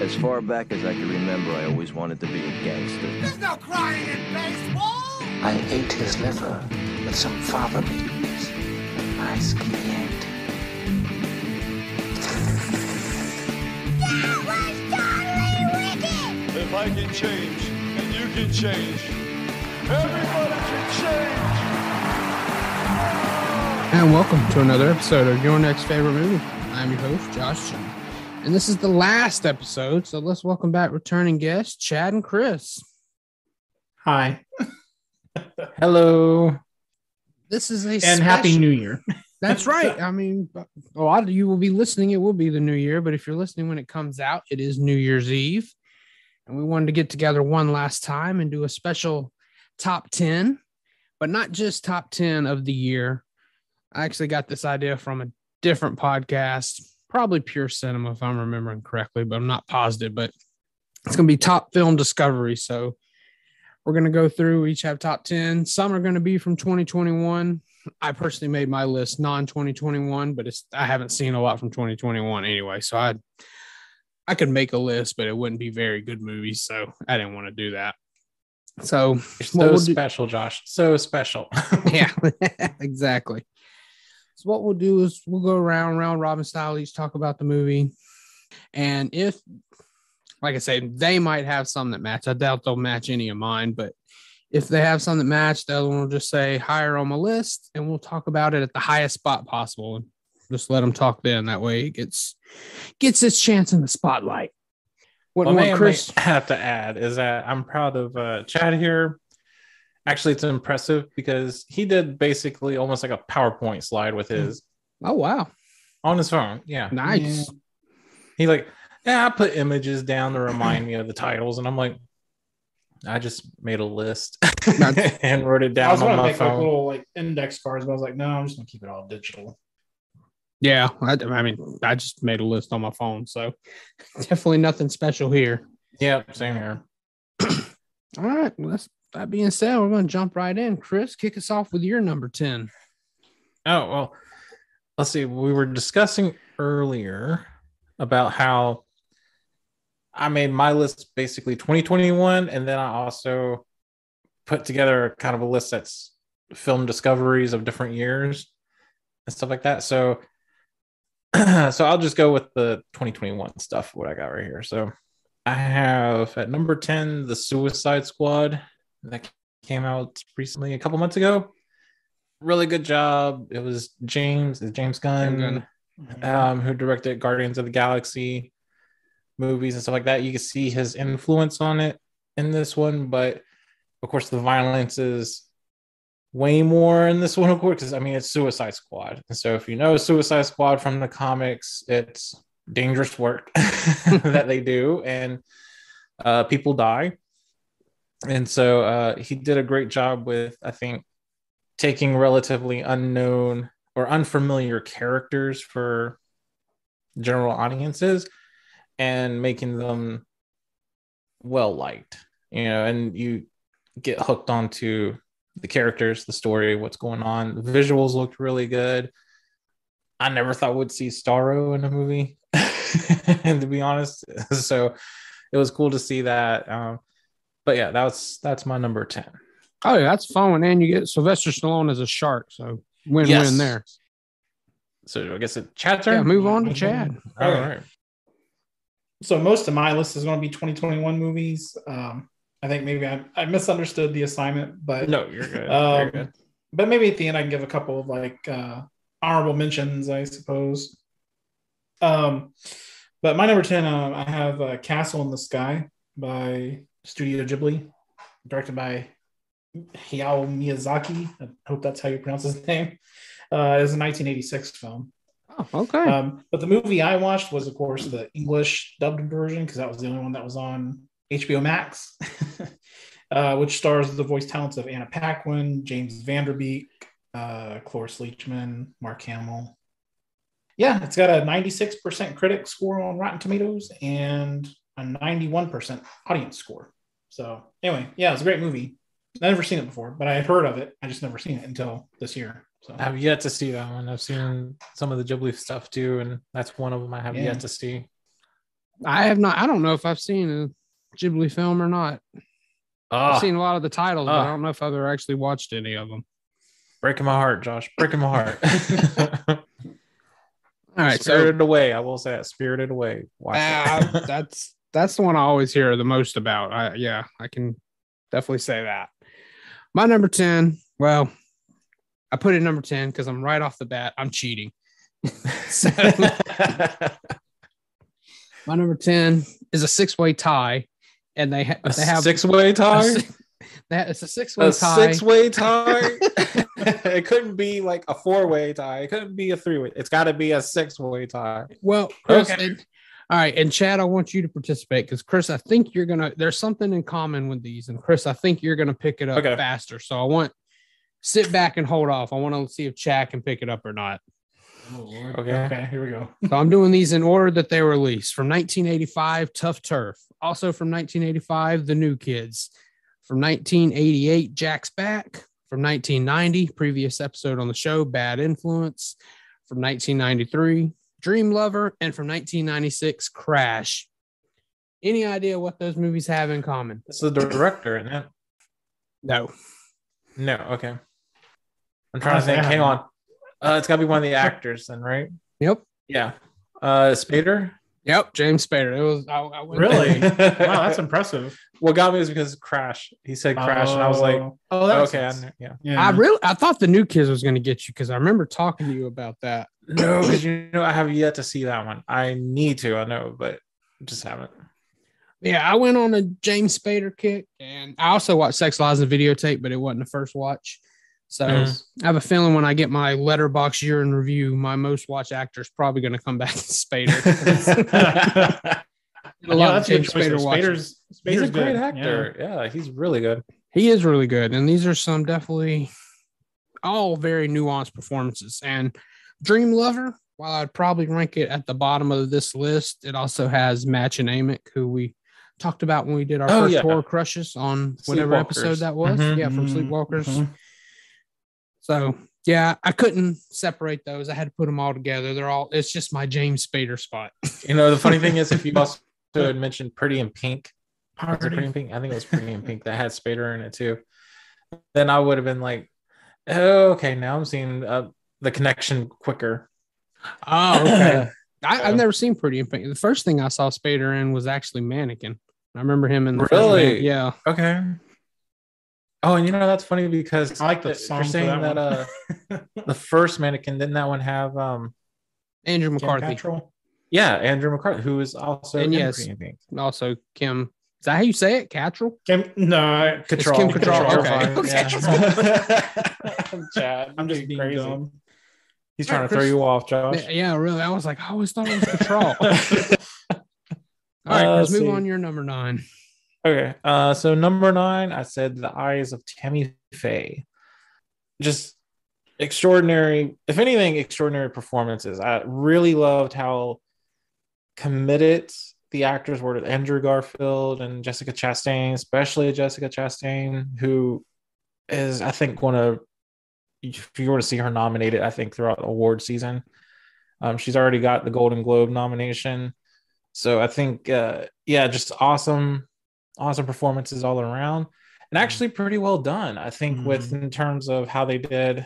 As far back as I can remember, I always wanted to be a gangster. There's no crying in baseball! I ate his liver with some fava beans and my skinny That was totally wicked! If I can change, and you can change, everybody can change! And welcome to another episode of Your Next Favorite Movie. I'm your host, Josh Chung. And this is the last episode, so let's welcome back returning guests, Chad and Chris. Hi. Hello. This is Happy New Year. That's right. I mean, a lot of you will be listening. It will be the new year, but if you're listening when it comes out, it is New Year's Eve. And we wanted to get together one last time and do a special top 10, but not just top 10 of the year. I actually got this idea from a different podcast, probably Pure Cinema, if I'm remembering correctly, but I'm not positive. But it's going to be top film discovery. So we're going to go through, each have top 10. Some are going to be from 2021. I personally made my list non-2021, but I haven't seen a lot from 2021 anyway. So I could make a list, but it wouldn't be very good movies. So I didn't want to do that. So you're so special, Josh. So special. Yeah, exactly. So what we'll do is we'll go round robin style, each talk about the movie. And if, like I say, they might have some that match. I doubt they'll match any of mine, but if they have some that match, the other one will just say higher on my list, and we'll talk about it at the highest spot possible. And just let them talk then. That way it gets its chance in the spotlight. What Chris have to add is that I'm proud of Chad here. Actually, it's impressive because he did basically almost like a PowerPoint slide with his. Oh, wow. On his phone. Yeah. Nice. Yeah. I put images down to remind me of the titles. And I'm like, I just made a list and wrote it down on my phone. Like little index cards, but I was like, no, I'm just going to keep it all digital. Yeah. I mean, I just made a list on my phone. So definitely nothing special here. Yeah. Same here. All right. Well, that being said, we're going to jump right in. Chris, kick us off with your number 10. Oh, well, let's see. We were discussing earlier about how I made my list basically 2021, and then I also put together kind of a list that's film discoveries of different years and stuff like that. So I'll just go with the 2021 stuff, what I got right here. So I have at number 10, The Suicide Squad. That came out recently, a couple months ago. Really good job. It was James Gunn, who directed Guardians of the Galaxy movies and stuff like that. You can see his influence on it in this one, but of course the violence is way more in this one, of course, because I mean it's Suicide Squad. And so if you know Suicide Squad from the comics, it's dangerous work that they do, and people die. And so he did a great job with, I think, taking relatively unknown or unfamiliar characters for general audiences and making them well liked, and you get hooked onto the characters, the story, what's going on. The visuals looked really good. I never thought we'd see Starro in a movie, and to be honest, so it was cool to see that. But yeah, that's my number 10. Oh, yeah, that's fun. And you get Sylvester Stallone as a shark. So win-win there. So I guess it's Chad's turn. Yeah, move on to Chad. All right. So most of my list is going to be 2021 movies. I think maybe I misunderstood the assignment, but no, you're good. You're good. But maybe at the end I can give a couple of honorable mentions, I suppose. But my number 10, I have Castle in the Sky by Studio Ghibli, directed by Hayao Miyazaki. I hope that's how you pronounce his name. It's a 1986 film. Oh, okay. But the movie I watched was, of course, the English dubbed version, because that was the only one that was on HBO Max, which stars the voice talents of Anna Paquin, James Vanderbeek, Cloris Leachman, Mark Hamill. Yeah, it's got a 96% critic score on Rotten Tomatoes and a 91% audience score. So anyway, yeah, it's a great movie. I've never seen it before, but I had heard of it. I just never seen it until this year. So I have yet to see that one. I've seen some of the Ghibli stuff too, and that's one of them I have yet to see. I have not. I don't know if I've seen a Ghibli film or not. I've seen a lot of the titles, but I don't know if I've ever actually watched any of them. Breaking my heart, Josh. Breaking my heart. All right, Spirited Away. I will say that. Spirited Away. Watch it. that's the one I always hear the most about. I can definitely say that. My number 10. Well, I put it number 10 because I'm right off the bat. I'm cheating. So, my number 10 is a 6-way tie, and they have 6-way tie. It's a 6-way tie. 6-way tie. It couldn't be like a 4-way tie. It couldn't be a 3-way. It's got to be a 6-way tie. Well, Chris, Okay. all right, and Chad, I want you to participate because Chris, I think there's something in common with these, and Chris, I think you're gonna pick it up faster. So I want sit back and hold off. I want to see if Chad can pick it up or not. Oh, Lord. Okay. Okay, here we go. So I'm doing these in order that they were released. From 1985, Tough Turf. Also from 1985, The New Kids. From 1988, Jack's Back. From 1990, previous episode on the show, Bad Influence. From 1993, Dream Lover. And from 1996, Crash. Any idea what those movies have in common? It's the director, isn't it? No. No. Okay. I'm trying to think. Hang on. It's got to be one of the actors, then, right? Yep. Yeah. Spader. Yep. James Spader. It was. I went Really? Wow, Wow, that's impressive. What got me was because Crash. He said Crash, and I was like, oh, that's okay. Yeah. I thought The New Kids was going to get you because I remember talking to you about that. No, because I have yet to see that one. I need to. I know, but just haven't. Yeah, I went on a James Spader kick, and I also watched Sex, Lies, and Videotape, but it wasn't the first watch. So I have a feeling when I get my Letterboxd year in review, my most watched actor is probably going to come back as Spader. That's a good choice. He's a great actor. Yeah, he's really good. He is really good, and these are some definitely all very nuanced performances. And Dream Lover, while I'd probably rank it at the bottom of this list, it also has Match and Amick, who we talked about when we did our first horror crushes on whatever episode that was. From Sleepwalkers. Mm-hmm. So yeah, I couldn't separate those. I had to put them all together. It's just my James Spader spot. The funny thing is, if you also had mentioned Pretty in Pink, Pretty in Pink? I think it was Pretty in Pink that had Spader in it too. Then I would have been like, oh, okay, now I'm seeing the connection quicker. Oh, okay. I've never seen Pretty in Pink. The first thing I saw Spader in was actually Mannequin. I remember him in the really? First yeah. Okay. Oh, and that's funny because I like the song. You're saying that the first Mannequin, didn't that one have Andrew McCarthy? Yeah, Andrew McCarthy, who is also and yes, also Kim. Is that how you say it? Cattrall? Kim Cattrall. Kim Cattrall. Okay. Chad, I'm just being crazy. Dumb. He's trying to throw you off, Josh. Yeah, really. I was like, I always thought it was Cattrall. All right, let's move on. Your number 9. Okay, so number 9, I said The Eyes of Tammy Faye. Just extraordinary, if anything, extraordinary performances. I really loved how committed the actors were to Andrew Garfield and Jessica Chastain, especially Jessica Chastain, who is, I think, if you were to see her nominated, I think, throughout the award season. She's already got the Golden Globe nomination. So I think, just awesome performances all around, and actually pretty well done. I think in terms of how they did.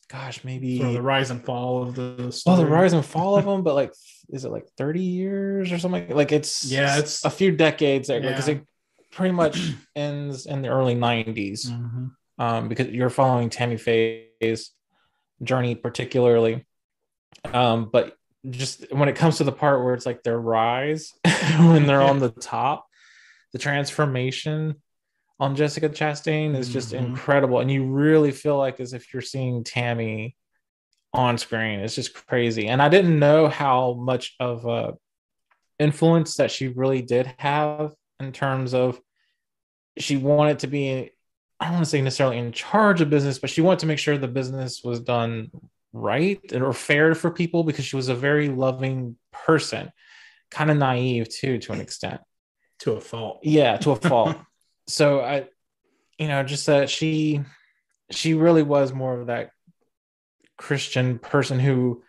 Gosh, maybe the rise and fall of the story. Well, the rise and fall of them, but like, is it like 30 years or something? Like it's a few decades there, because it pretty much ends in the early 90s. Because you're following Tammy Faye's journey particularly, but just when it comes to the part where it's like their rise when they're on the top, the transformation on Jessica Chastain is just incredible, and you really feel like as if you're seeing Tammy on screen. It's just crazy, and I didn't know how much of a influence that she really did have in terms of she wanted to be, I don't want to say necessarily in charge of business, but she wanted to make sure the business was done right or fair for people, because she was a very loving person, kind of naive too, to an extent. To a fault. Yeah, to a fault. So I, just that she really was more of that Christian person who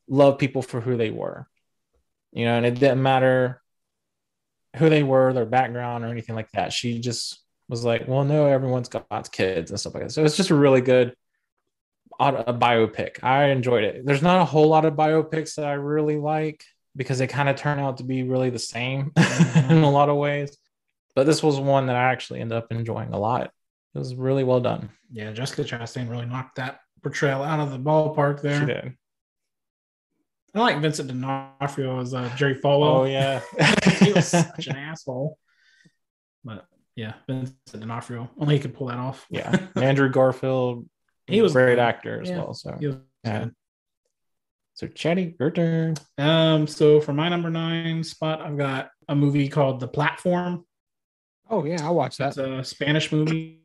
loved people for who they were. and it didn't matter who they were, their background, or anything like that. She just was like, well, no, everyone's got kids and stuff like that. So it's just a really good a biopic. I enjoyed it. There's not a whole lot of biopics that I really like because they kind of turn out to be really the same in a lot of ways. But this was one that I actually ended up enjoying a lot. It was really well done. Yeah, Jessica Chastain really knocked that portrayal out of the ballpark there. She did. I like Vincent D'Onofrio as Jerry Falwell. Oh, yeah. He was such an asshole. But yeah, Vincent D'Onofrio. Only he could pull that off. Yeah. Andrew Garfield, he was a great actor as well. So, yeah. So, Chatty, your turn. So for my number 9 spot, I've got a movie called The Platform. Oh, yeah, I watched that. It's a Spanish movie.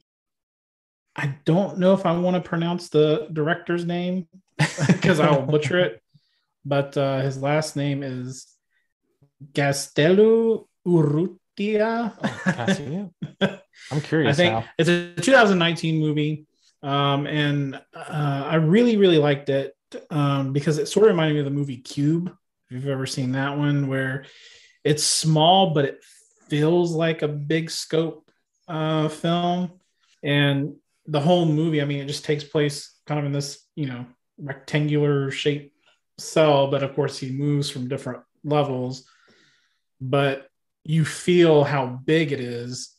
I don't know if I want to pronounce the director's name because I'll butcher it. But his last name is Gastelu Urrutia. I'm curious. I think it's a 2019 movie. And I really, really liked it because it sort of reminded me of the movie Cube. If you've ever seen that one, where it's small, but it feels like a big scope film. And the whole movie, I mean, it just takes place kind of in this, rectangular shaped cell, but of course he moves from different levels. But you feel how big it is,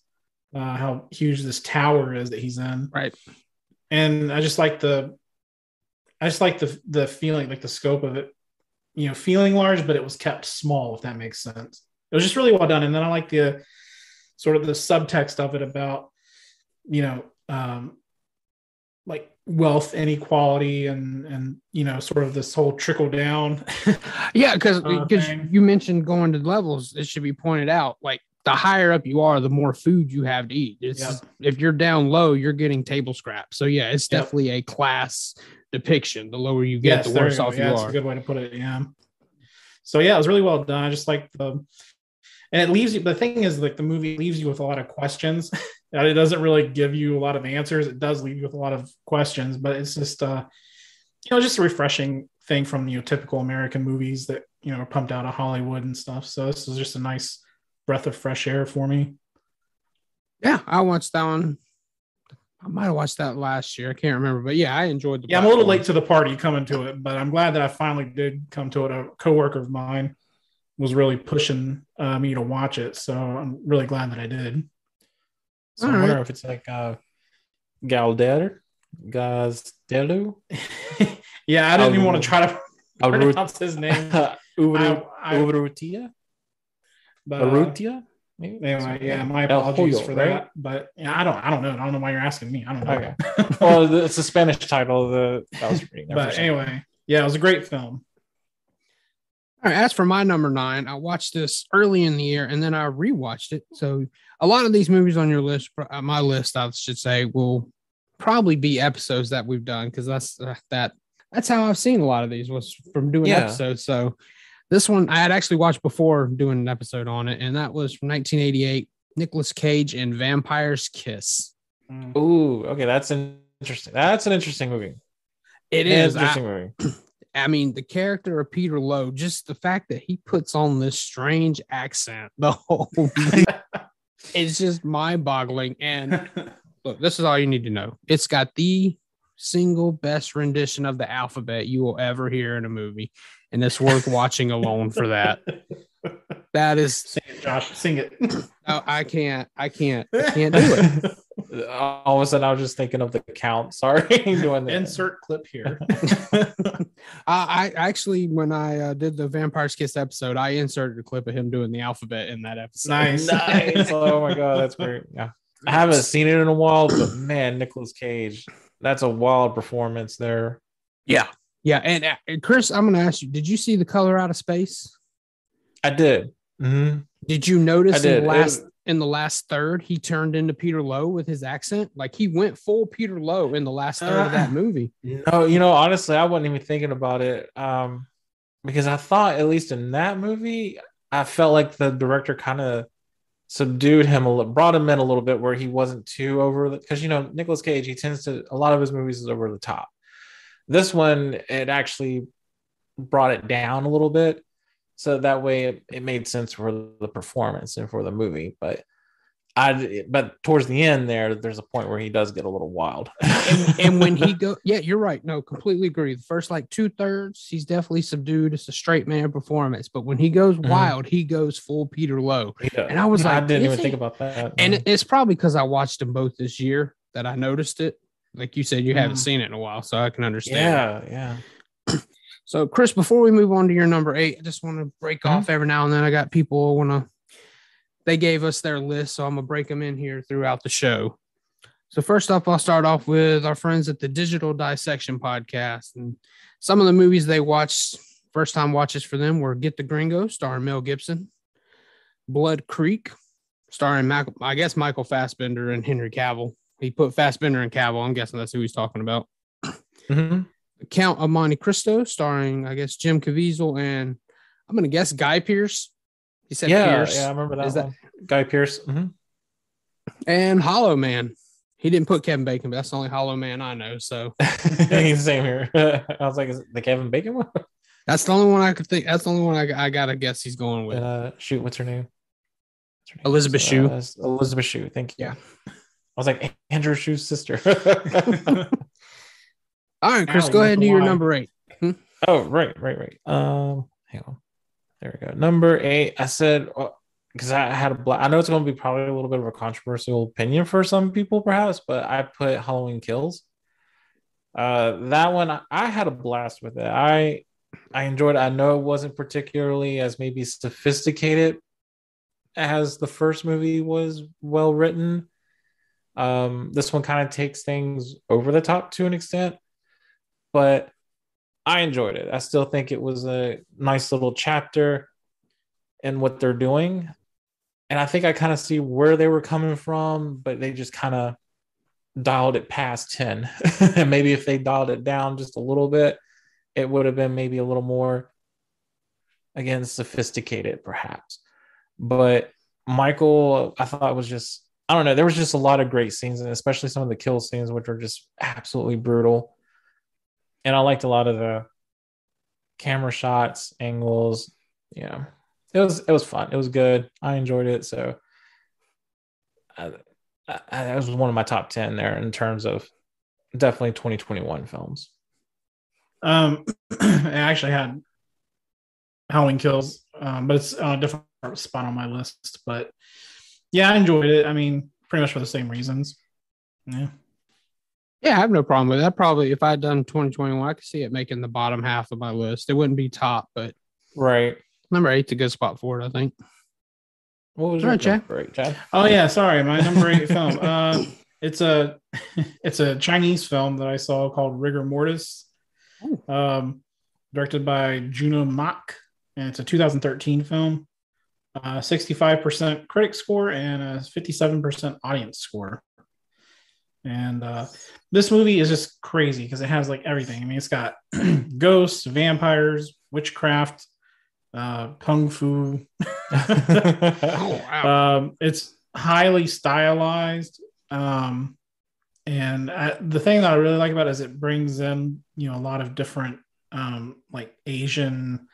how huge this tower is that he's in. Right. And I just like the feeling, like the scope of it, feeling large, but it was kept small, if that makes sense. It was just really well done. And then I like the sort of the subtext of it about, like wealth inequality and sort of this whole trickle down. Yeah, because you mentioned going to levels. It should be pointed out, like the higher up you are, the more food you have to eat. If you're down low, you're getting table scraps. So yeah, it's definitely a class depiction. The lower you get, the worse off you are. That's a good way to put it. Yeah. So yeah, it was really well done. I just like and it leaves you. The thing is, like the movie leaves you with a lot of questions. It doesn't really give you a lot of answers. It does leave you with a lot of questions, but it's just just a refreshing thing from typical American movies that are pumped out of Hollywood and stuff. So this is just a nice breath of fresh air for me. Yeah, I watched that one. I might have watched that last year. I can't remember, but yeah, I enjoyed the. Yeah, I'm a little late to the party coming to it, but I'm glad that I finally did come to it. A coworker of mine was really pushing me to watch it, so I'm really glad that I did. So I wonder if it's like Galdelu. Yeah, I didn't even want to try to pronounce his name. Urrutia? Urrutia? Anyway, yeah, my apologies for that. Right? But yeah, I don't know. I don't know why you're asking me. I don't know. Okay. Well, it's a Spanish title that I was reading. But anyway, yeah, it was a great film. All right, as for my number 9, I watched this early in the year and then I rewatched it. So a lot of these movies on your list, my list, I should say, will probably be episodes that we've done because that's how I've seen a lot of these was from doing episodes. So this one I had actually watched before doing an episode on it, and that was from 1988, Nicolas Cage and Vampire's Kiss. Ooh, okay, that's interesting. That's an interesting movie. It is an interesting movie. I mean, the character of Peter Lowe, just the fact that he puts on this strange accent the whole movie, it's just mind-boggling. And look, this is all you need to know. It's got the single best rendition of the alphabet you will ever hear in a movie, and it's worth watching alone for that. That is, sing it, Josh. Sing it. No, I can't do it. All of a sudden, I was just thinking of the count. Sorry, doing the insert clip here. I actually, when I did the Vampire's Kiss episode, I inserted a clip of him doing the alphabet in that episode. Nice. Oh my god, that's great. Yeah, I haven't seen it in a while, but man, Nicolas Cage, that's a wild performance there. Yeah. And Chris, I'm going to ask you: did you see The Color Out of Space? I did. Mm-hmm. Did you notice in the last third he turned into Peter Lowe with his accent? Like he went full Peter Lowe in the last third of that movie. No, honestly, I wasn't even thinking about it because I thought, at least in that movie, I felt like the director kind of subdued him brought him in a little bit where he wasn't too over because Nicolas Cage, he tends to, a lot of his movies is over the top. This one, it actually brought it down a little bit. So that way it made sense for the performance and for the movie. But towards the end there's a point where he does get a little wild. and when he go, yeah, you're right. No, completely agree. The first like 2/3, he's definitely subdued. It's a straight man performance. But when he goes wild, he goes full Peter Lowe. Yeah. And I was like, I didn't even think about that. And it's probably because I watched them both this year that I noticed it. Like you said, you haven't seen it in a while, so I can understand. Yeah. So, Chris, before we move on to your number 8, I just want to break off every now and then. I got people they gave us their list, so I'm going to break them in here throughout the show. So first off, I'll start off with our friends at the Digital Dissection Podcast. And some of the movies they watched, first-time watches for them were Get the Gringo, starring Mel Gibson, Blood Creek, starring, Michael Fassbender and Henry Cavill. He put Fassbender and Cavill. I'm guessing that's who he's talking about. The Count of Monte Cristo, starring, Jim Caviezel and I'm going to guess Guy Pearce. He said Pierce. Yeah, I remember that one. Guy Pearce. And Hollow Man. He didn't put Kevin Bacon, but that's the only Hollow Man I know. So same here. I was like, is it the Kevin Bacon one? That's the only one I could think. That's the only one I gotta guess he's going with. What's her name? Elizabeth Shue. Elizabeth Shue. Thank you. Yeah. I was like Andrew Shue's sister. All right, Chris, go ahead and do your number 8. Oh, right. Hang on. There we go. Number 8. I said because I had I know it's going to be probably a little bit of a controversial opinion for some people, perhaps, but I put Halloween Kills. That one I had a blast with it. I enjoyed it. I know it wasn't particularly as maybe sophisticated as the first movie was well written. This one kind of takes things over the top to an extent, but I enjoyed it. I still think it was a nice little chapter in what they're doing. And I think I kind of see where they were coming from, but they just kind of dialed it past 10. And maybe if they dialed it down just a little bit, it would have been maybe a little more, again, sophisticated, perhaps. But Michael, I thought was just, I don't know, there was just a lot of great scenes, and especially some of the kill scenes, which were just absolutely brutal. And I liked a lot of the camera shots, angles. Yeah, it was fun. It was good. I enjoyed it. So that was one of my top 10 there in terms of definitely 2021 films. I actually had Halloween Kills, but it's on a different spot on my list. But yeah, I enjoyed it. I mean, pretty much for the same reasons. Yeah, I have no problem with that. Probably if I had done 2021, I could see it making the bottom half of my list. It wouldn't be top, but right. Number 8's a good spot for it, I think. What was your number 8, Chad? Oh yeah, sorry, my number 8 film. It's a Chinese film that I saw called Rigor Mortis, directed by Juno Mak, and it's a 2013 film. 65% critic score and a 57% audience score. And this movie is just crazy because it has like everything. I mean, it's got ghosts, vampires, witchcraft, kung fu. Oh, wow. It's highly stylized. And the thing that I really like about it is it brings in, a lot of different like Asian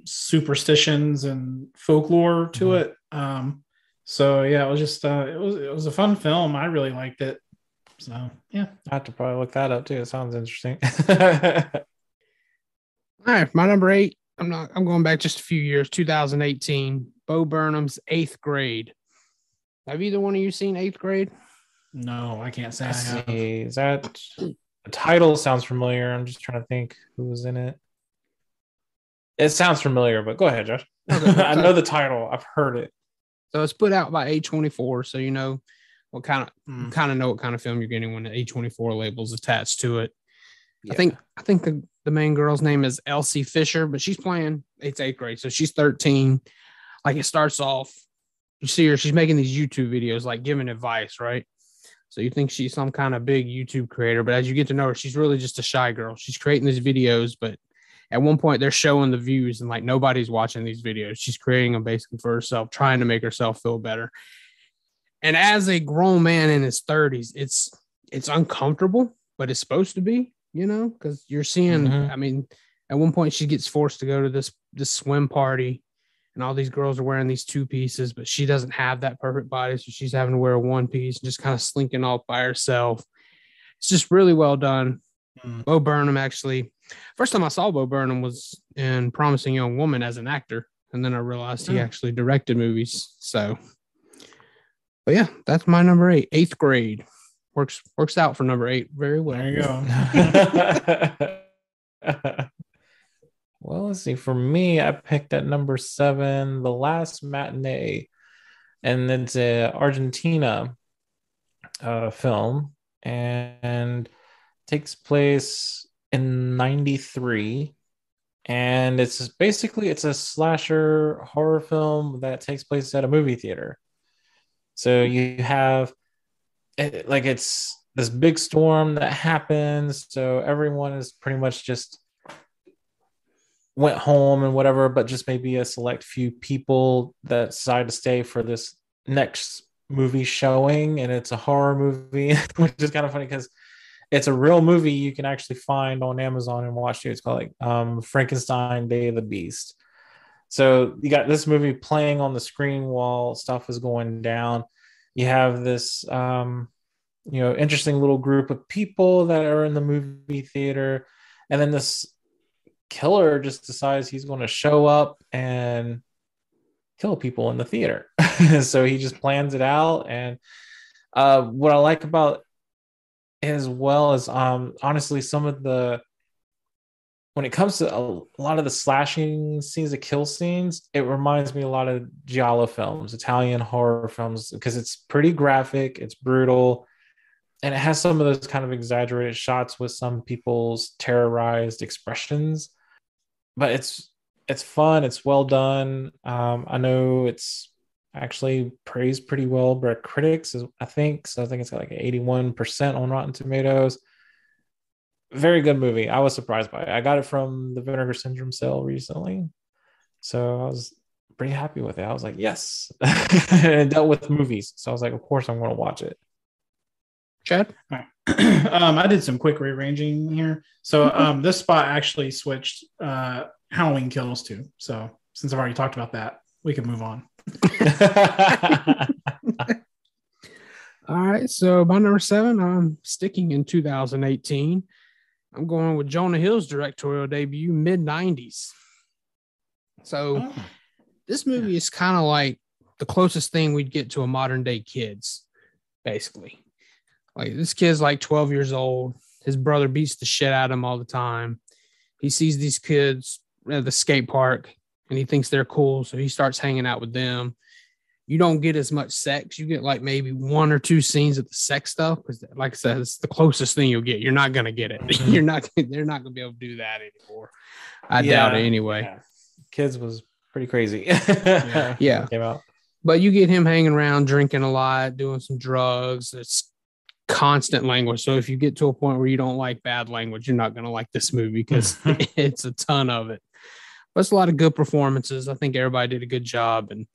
superstitions and folklore to it. So yeah, it was just it was a fun film. I really liked it. So yeah, I have to probably look that up too. It sounds interesting. All right, my number 8. I'm going back just a few years. 2018. Bo Burnham's 8th Grade. Have either one of you seen 8th Grade? No, I can't say I have. Is that the title sounds familiar? I'm just trying to think who was in it. It sounds familiar, but go ahead, Josh. Okay. I know the title. I've heard it. So it's put out by A24, so you know what kind of know what kind of film you're getting when the A24 label's attached to it. Yeah. I think the main girl's name is Elsie Fisher, but she's playing. It's 8th grade, so she's 13. Like it starts off, you see her. She's making these YouTube videos, like giving advice, right? So you think she's some kind of big YouTube creator, but as you get to know her, she's really just a shy girl. She's creating these videos, but at one point they're showing the views and like nobody's watching these videos. She's creating them basically for herself, trying to make herself feel better. And as a grown man in his 30s, it's uncomfortable, but it's supposed to be, because you're seeing, I mean, at one point she gets forced to go to this swim party, and all these girls are wearing these 2-pieces, but she doesn't have that perfect body, so she's having to wear a 1-piece and just kind of slinking off by herself. It's just really well done. Bo Burnham, actually, first time I saw Bo Burnham was in Promising Young Woman as an actor, and then I realized he actually directed movies. So, but yeah, that's my number 8. 8th grade works out for number 8 very well. There you go. Well, let's see. For me, I picked at number 7, The Last Matinee, and it's a Argentina film, and takes place in 93, and it's a slasher horror film that takes place at a movie theater. So you have it's this big storm that happens, so everyone is pretty much just went home and whatever, but just maybe a select few people that decide to stay for this next movie showing, and it's a horror movie, which is kind of funny because it's a real movie you can actually find on Amazon and watch too. It's called Frankenstein Day of the Beast. So you got this movie playing on the screen while stuff is going down. You have this interesting little group of people that are in the movie theater, and then this killer just decides he's going to show up and kill people in the theater. So he just plans it out. And what I like about it as well is honestly when it comes to a lot of the slashing scenes, the kill scenes, it reminds me a lot of giallo films, Italian horror films, because it's pretty graphic, it's brutal, and it has some of those kind of exaggerated shots with some people's terrorized expressions. But it's fun, it's well done. I know it's actually praised pretty well by critics, I think. So I think it's got like 81% on Rotten Tomatoes. Very good movie. I was surprised by it. I got it from the Vinegar Syndrome sale recently, so I was pretty happy with it. I was like, yes. It dealt with movies, so I was like, of course I'm going to watch it. Chad? All right. I did some quick rearranging here. So this spot actually switched Halloween Kills too. So since I've already talked about that, we can move on. All right. So my number 7, I'm sticking in 2018. I'm going with Jonah Hill's directorial debut, mid-90s. So this movie is kind of like the closest thing we'd get to a modern day Kids, basically. Like, this kid's like 12 years old. His brother beats the shit out of him all the time. He sees these kids at the skate park and he thinks they're cool, so he starts hanging out with them. You don't get as much sex. You get like maybe 1 or 2 scenes of the sex stuff, because like I said, it's the closest thing you'll get. You're not going to get it. They're not going to be able to do that anymore. I doubt it anyway. Yeah. Kids was pretty crazy. Yeah. Came out. But you get him hanging around, drinking a lot, doing some drugs. It's constant language. So if you get to a point where you don't like bad language, you're not going to like this movie, because it's a ton of it. But it's a lot of good performances. I think everybody did a good job. And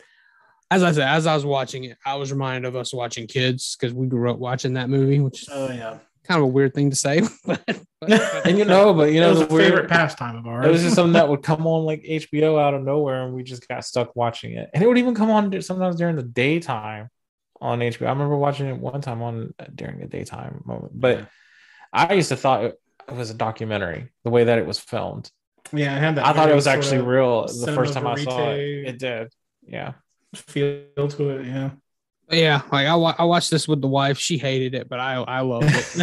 as I said, as I was watching it, I was reminded of us watching Kids, because we grew up watching that movie, which is kind of a weird thing to say. but And it was a favorite pastime of ours. It was just something that would come on like HBO out of nowhere, and we just got stuck watching it. And it would even come on sometimes during the daytime on HBO. I remember watching it one time during a daytime moment, but I used to thought it was a documentary, the way that it was filmed. Yeah, I had that. I thought it was actually real the first time verite I saw it. It did. Yeah. Feel to it. Yeah. Yeah. Like I watched this with the wife. She hated it, but I loved it.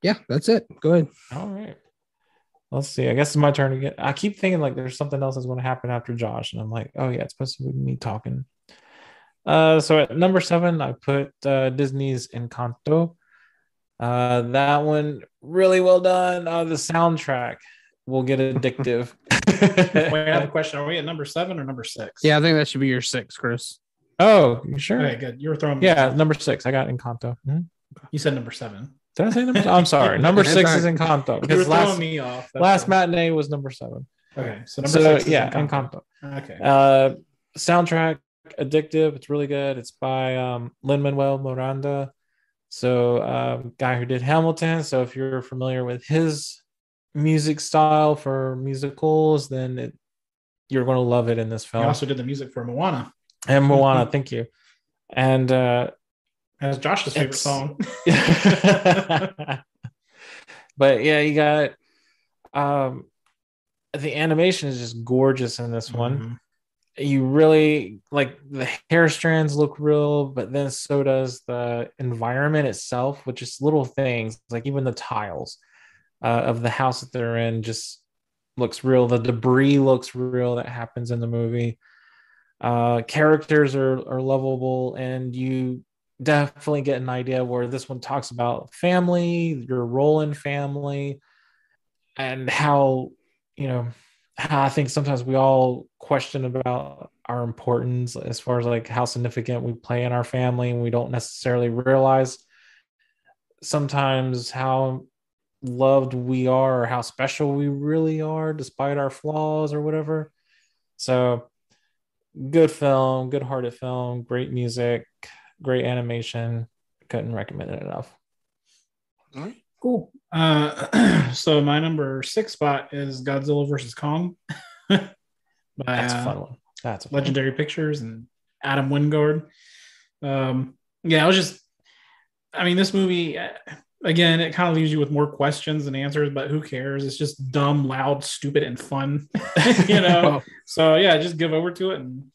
Yeah. That's it. Go ahead. All right. Let's see. I guess it's my turn again. I keep thinking like there's something else that's going to happen after Josh, and I'm like, oh yeah, it's supposed to be me talking. So at number 7, I put Disney's Encanto. That one really well done. The soundtrack will get addictive. Wait, I have a question. Are we at number 7 or number 6? Yeah, I think that should be your 6, Chris. Oh, you sure? Okay, good. You were throwing. Yeah, number 6. I got Encanto. Mm-hmm. You said number 7. Did I say number? I'm sorry. Number 6 is Encanto, because throwing me off. Last Matinee was number 7. Okay, so number 6 is Encanto. Okay. Soundtrack addictive. It's really good. It's by Lin-Manuel Miranda. So, guy who did Hamilton. So, if you're familiar with his music style for musicals, then you're going to love it in this He film. also did the music for Moana. And Moana, thank you. And that's Josh's favorite song. But yeah, you got the animation is just gorgeous in this one. You really like the hair strands look real, but then so does the environment itself, which is little things like even the tiles of the house that they're in just looks real. The debris looks real that happens in the movie. Characters are lovable, and you definitely get an idea where this one talks about family, your role in family, and how how I think sometimes we all question about our importance as far as like how significant we play in our family, and we don't necessarily realize sometimes how loved we are or how special we really are despite our flaws or whatever. So good film, good-hearted film, great music, great animation. Couldn't recommend it enough. All right, cool. So my number 6 spot is Godzilla versus Kong. That's a fun one. That's a Legendary Pictures and Adam Wingard. Yeah, this movie, again, it kind of leaves you with more questions than answers, but who cares? It's just dumb, loud, stupid, and fun. So yeah, just give over to it, and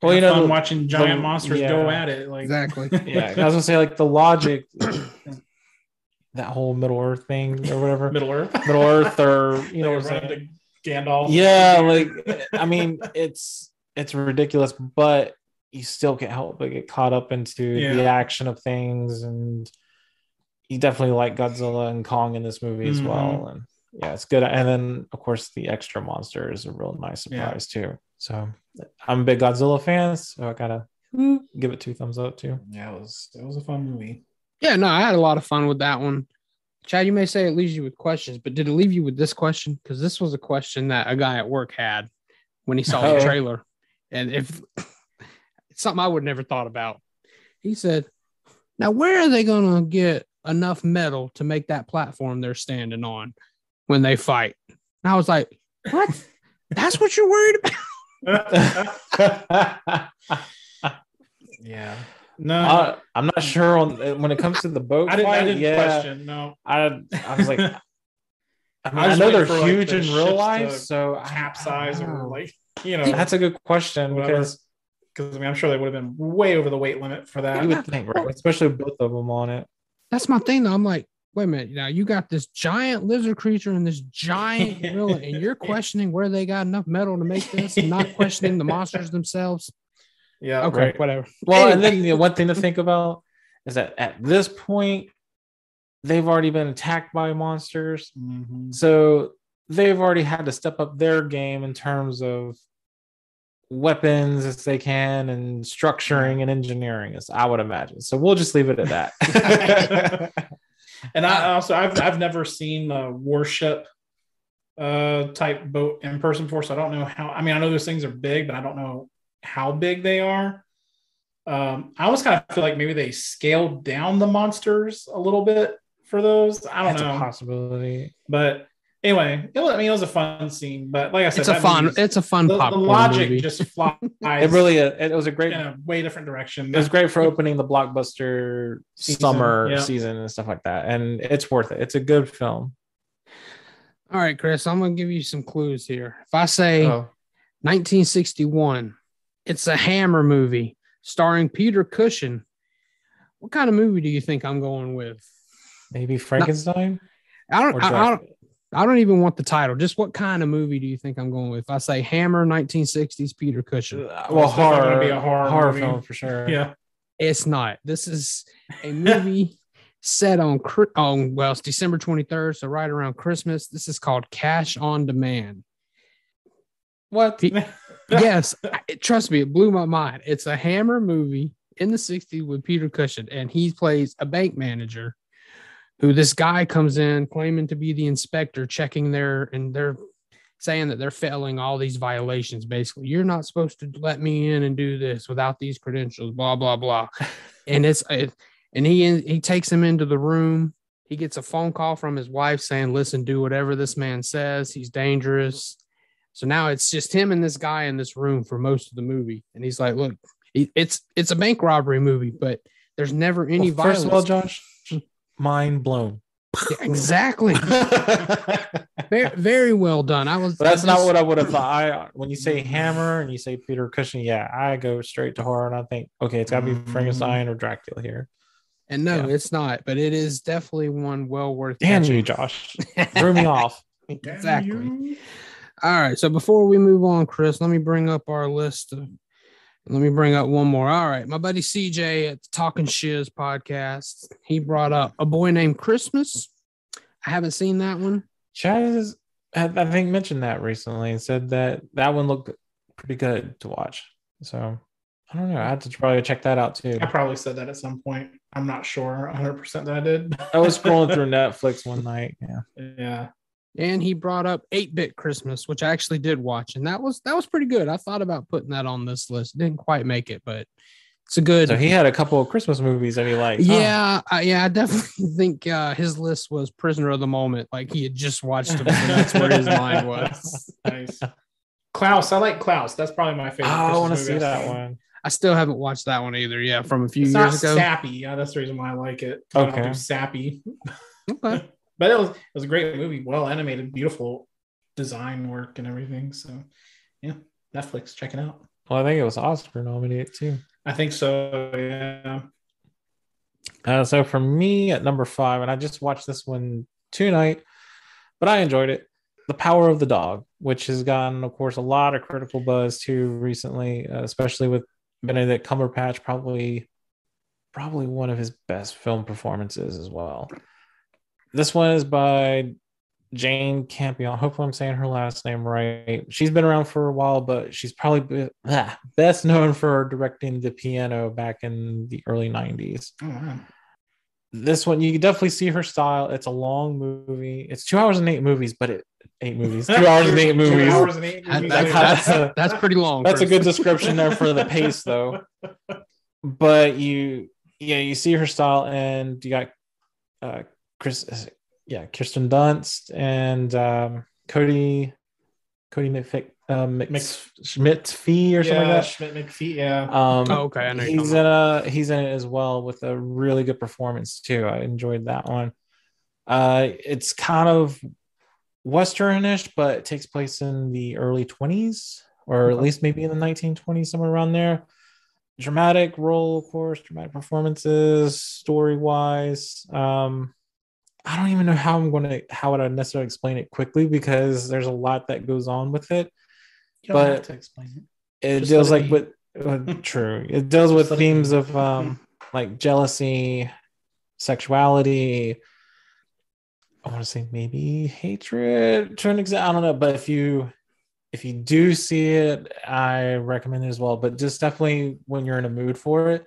fun watching giant monsters go at it. Like exactly. Yeah, I was gonna say like the logic, that whole Middle Earth thing or whatever. Middle Earth, or Gandalf. Yeah, like I mean, it's ridiculous, but you still can't help but get caught up into the action of things, and you definitely like Godzilla and Kong in this movie as well. And yeah, it's good. And then of course the extra monster is a real nice surprise too. So I'm a big Godzilla fan, so I gotta give it 2 thumbs up too. Yeah, it was a fun movie. Yeah, no, I had a lot of fun with that one. Chad, you may say it leaves you with questions, but did it leave you with this question? Because this was a question that a guy at work had when he saw the trailer. And if it's something I would never thought about. He said, now where are they going to get enough metal to make that platform they're standing on when they fight? And I was like, what? That's what you're worried about? Yeah. No, I'm not sure when it comes to the boat I fight. didn't question. No, I was like, I know they're huge in real life, so capsize or like that's a good question because I'm sure they would have been way over the weight limit for that. You would think, right? Especially both of them on it. That's my thing, though. I'm like, wait a minute. Now you got this giant lizard creature and this giant gorilla, and you're questioning where they got enough metal to make this, and not questioning the monsters themselves. Yeah. Okay. Right. Whatever. Well, and then one thing to think about is that at this point, they've already been attacked by monsters. So they've already had to step up their game in terms of weapons as they can and structuring and engineering, as I would imagine. So we'll just leave it at that. And I've never seen a warship type boat in person before, so I don't know how. I mean, I know those things are big, but I don't know how big they are. I almost kind of feel like maybe they scaled down the monsters a little bit for those. I don't know. That's a possibility. But anyway, it was a fun scene. But like I said, it's a fun the popcorn logic movie. just flies. It really is. It was a great, in a way different direction. It was great for opening the blockbuster summer yeah. season and stuff like that. And it's worth it. It's a good film. All right, Chris, I'm going to give you some clues here. If I say 1961, it's a Hammer movie starring Peter Cushing, what kind of movie do you think I'm going with? Maybe Frankenstein? I don't even want the title. Just what kind of movie do you think I'm going with? If I say Hammer, 1960s, Peter Cushing. Well, it's definitely gonna be a horror movie. film for sure. Yeah. It's not. This is a movie set on it's December 23rd, so right around Christmas. This is called Cash on Demand. What? Yes, trust me, it blew my mind. It's a Hammer movie in the 60s with Peter Cushing, and he plays a bank manager who this guy comes in claiming to be the inspector, checking they're saying that they're failing all these violations. Basically, you're not supposed to let me in and do this without these credentials, blah, blah, blah. And And he takes him into the room. He gets a phone call from his wife saying, listen, do whatever this man says. He's dangerous. So now it's just him and this guy in this room for most of the movie. And he's like, look, it's a bank robbery movie, but there's never any violence. First of all, Josh, mind blown. Yeah, exactly. very, very well done. That's not what I would have thought. When you say Hammer and you say Peter Cushing, I go straight to horror and I think, okay, it's got to be Frankenstein or Dracula here. And no, it's not, but it is definitely one well worth. Damn you, Josh. Threw me off. Exactly. All right. So before we move on, Chris, let me bring up our list. Let me bring up one more. All right. My buddy CJ at the Talking Shiz podcast, he brought up A Boy Named Christmas. I haven't seen that one. Chaz, I think, mentioned that recently and said that one looked pretty good to watch. So I don't know. I had to probably check that out too. I probably said that at some point. I'm not sure 100% that I did. I was scrolling through Netflix one night. Yeah. And he brought up 8-Bit Christmas, which I actually did watch, and that was pretty good. I thought about putting that on this list. Didn't quite make it, but it's a good. So he had a couple of Christmas movies that he liked. Yeah, I definitely think his list was Prisoner of the Moment. Like he had just watched them, and that's where his mind was. Nice. Klaus, I like Klaus. That's probably my favorite. I want to see that one. I still haven't watched that one either. Yeah, from a few years ago. Sappy. Yeah, that's the reason why I like it. Okay. I don't do sappy. Okay. But it was a great movie, well animated, beautiful design work and everything. So, yeah, Netflix, check it out. Well, I think it was Oscar nominated too. I think so. Yeah. So for me at number 5, and I just watched this one tonight, but I enjoyed it. The Power of the Dog, which has gotten, of course, a lot of critical buzz too recently, especially with Benedict Cumberbatch, probably one of his best film performances as well. This one is by Jane Campion. Hopefully I'm saying her last name right. She's been around for a while, but she's probably best known for directing The Piano back in the early 90s. Oh, wow. This one, you can definitely see her style. It's a long movie. It's 2 hours and 8 movies, but 8 movies. 2 hours and 8 movies. 2 hours and 8 movies. That's pretty long. That's a good description there for the pace, though. But you see her style, and you got Kirsten Dunst and Cody McPhee or something like that. Schmidt McPhee, yeah. Okay, I know he's in it as well with a really good performance too. I enjoyed that one. It's kind of Westernish, but it takes place in the early 20s, or at least maybe in the 1920s, somewhere around there. Dramatic role, of course, dramatic performances, story-wise. I don't even know how would I necessarily explain it quickly, because there's a lot that goes on with it. You don't have to explain it. It deals like with true. It deals with themes of like jealousy, sexuality. I want to say maybe hatred to an extent. I don't know, but if you do see it, I recommend it as well. But just definitely when you're in a mood for it.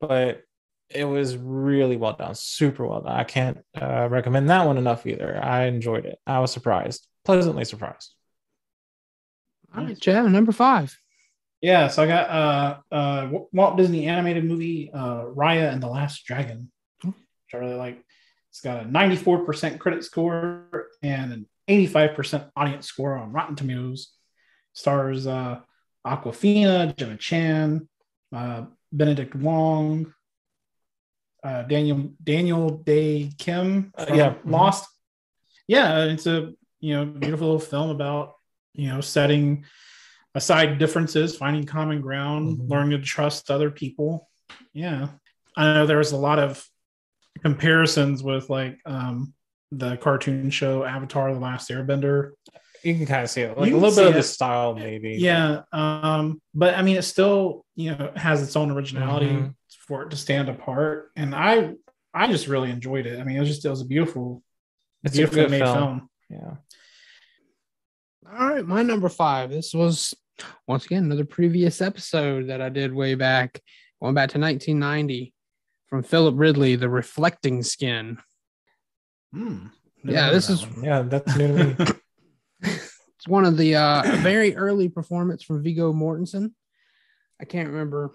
But it was really well done, super well done. I can't recommend that one enough either. I enjoyed it. I was pleasantly surprised. All right, Chad, number 5. Yeah, so I got Walt Disney animated movie Raya and the Last Dragon, which I really like. It's got a 94% critic score and an 85% audience score on Rotten Tomatoes. Stars Awkwafina, Gemma Chan, Benedict Wong, Daniel Day Kim from Lost. Yeah, it's a beautiful little film about setting aside differences, finding common ground, learning to trust other people. Yeah, I know there was a lot of comparisons with like the cartoon show Avatar: The Last Airbender. You can kind of see it, like a little bit of the style, maybe. Yeah, but I mean, it still has its own originality for it to stand apart, and I just really enjoyed it. I mean, it was a beautiful, beautifully made film. Yeah. All right, my number 5. This was once again another previous episode that I did way back, going back to 1990, from Philip Ridley, The Reflecting Skin. Yeah, this is that's new to me. It's one of the very early performance from Viggo Mortensen. I can't remember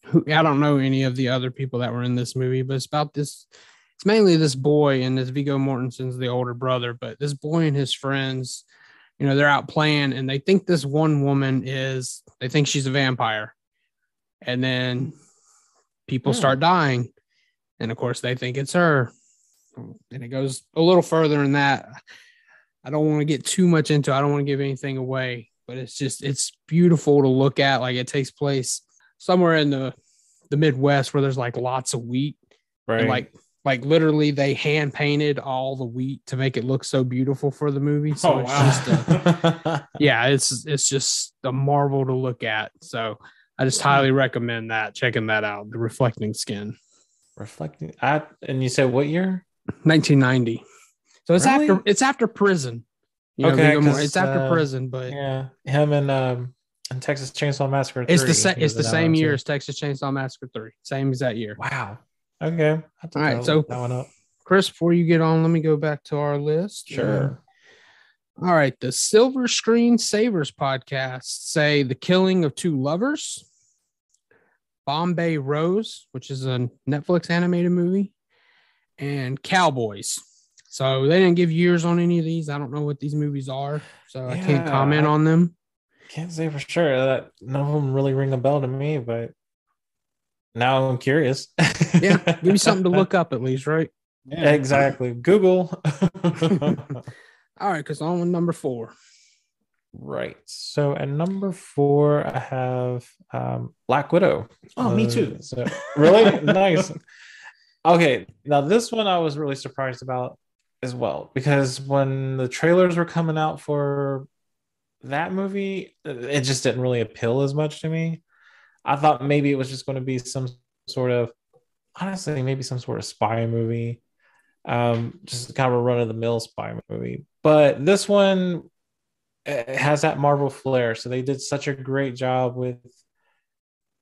who I don't know any of the other people that were in this movie, but it's about this. It's mainly this boy, and this Viggo Mortensen's the older brother, but this boy and his friends, they're out playing, and they think this one woman they think she's a vampire, and then people start dying, and of course they think it's her, and it goes a little further than that. I don't want to get too much into it. I don't want to give anything away, but it's beautiful to look at. Like, it takes place somewhere in the Midwest where there's like lots of wheat. Right. And like literally they hand painted all the wheat to make it look so beautiful for the movie. So it's just a marvel to look at. So I just highly recommend checking that out. The Reflecting Skin. And you said what year? 1990. So it's after prison. Okay, it's after prison, but yeah, him and Texas Chainsaw Massacre 3. It's the same year as Texas Chainsaw Massacre 3. Same exact year. Wow. Okay. All right. So that one up. Chris, before you get on, let me go back to our list. Sure. All right. The Silver Screen Savers podcast say The Killing of Two Lovers, Bombay Rose, which is a Netflix animated movie, and Cowboys. So they didn't give years on any of these. I don't know what these movies are, so I can't comment on them. Can't say for sure. That none of them really ring a bell to me, but now I'm curious. Yeah, give me something to look up at least, right? Yeah. Exactly. Google. All right, because on with number 4. Right. So at number 4, I have Black Widow. Oh, me too. So, really? Nice. Okay. Now this one I was really surprised about as well, because when the trailers were coming out for that movie, it just didn't really appeal as much to me. I thought maybe it was just going to be some sort of, honestly, maybe some sort of spy movie, just kind of a run-of-the-mill spy movie. But this one, it has that Marvel flair, so they did such a great job with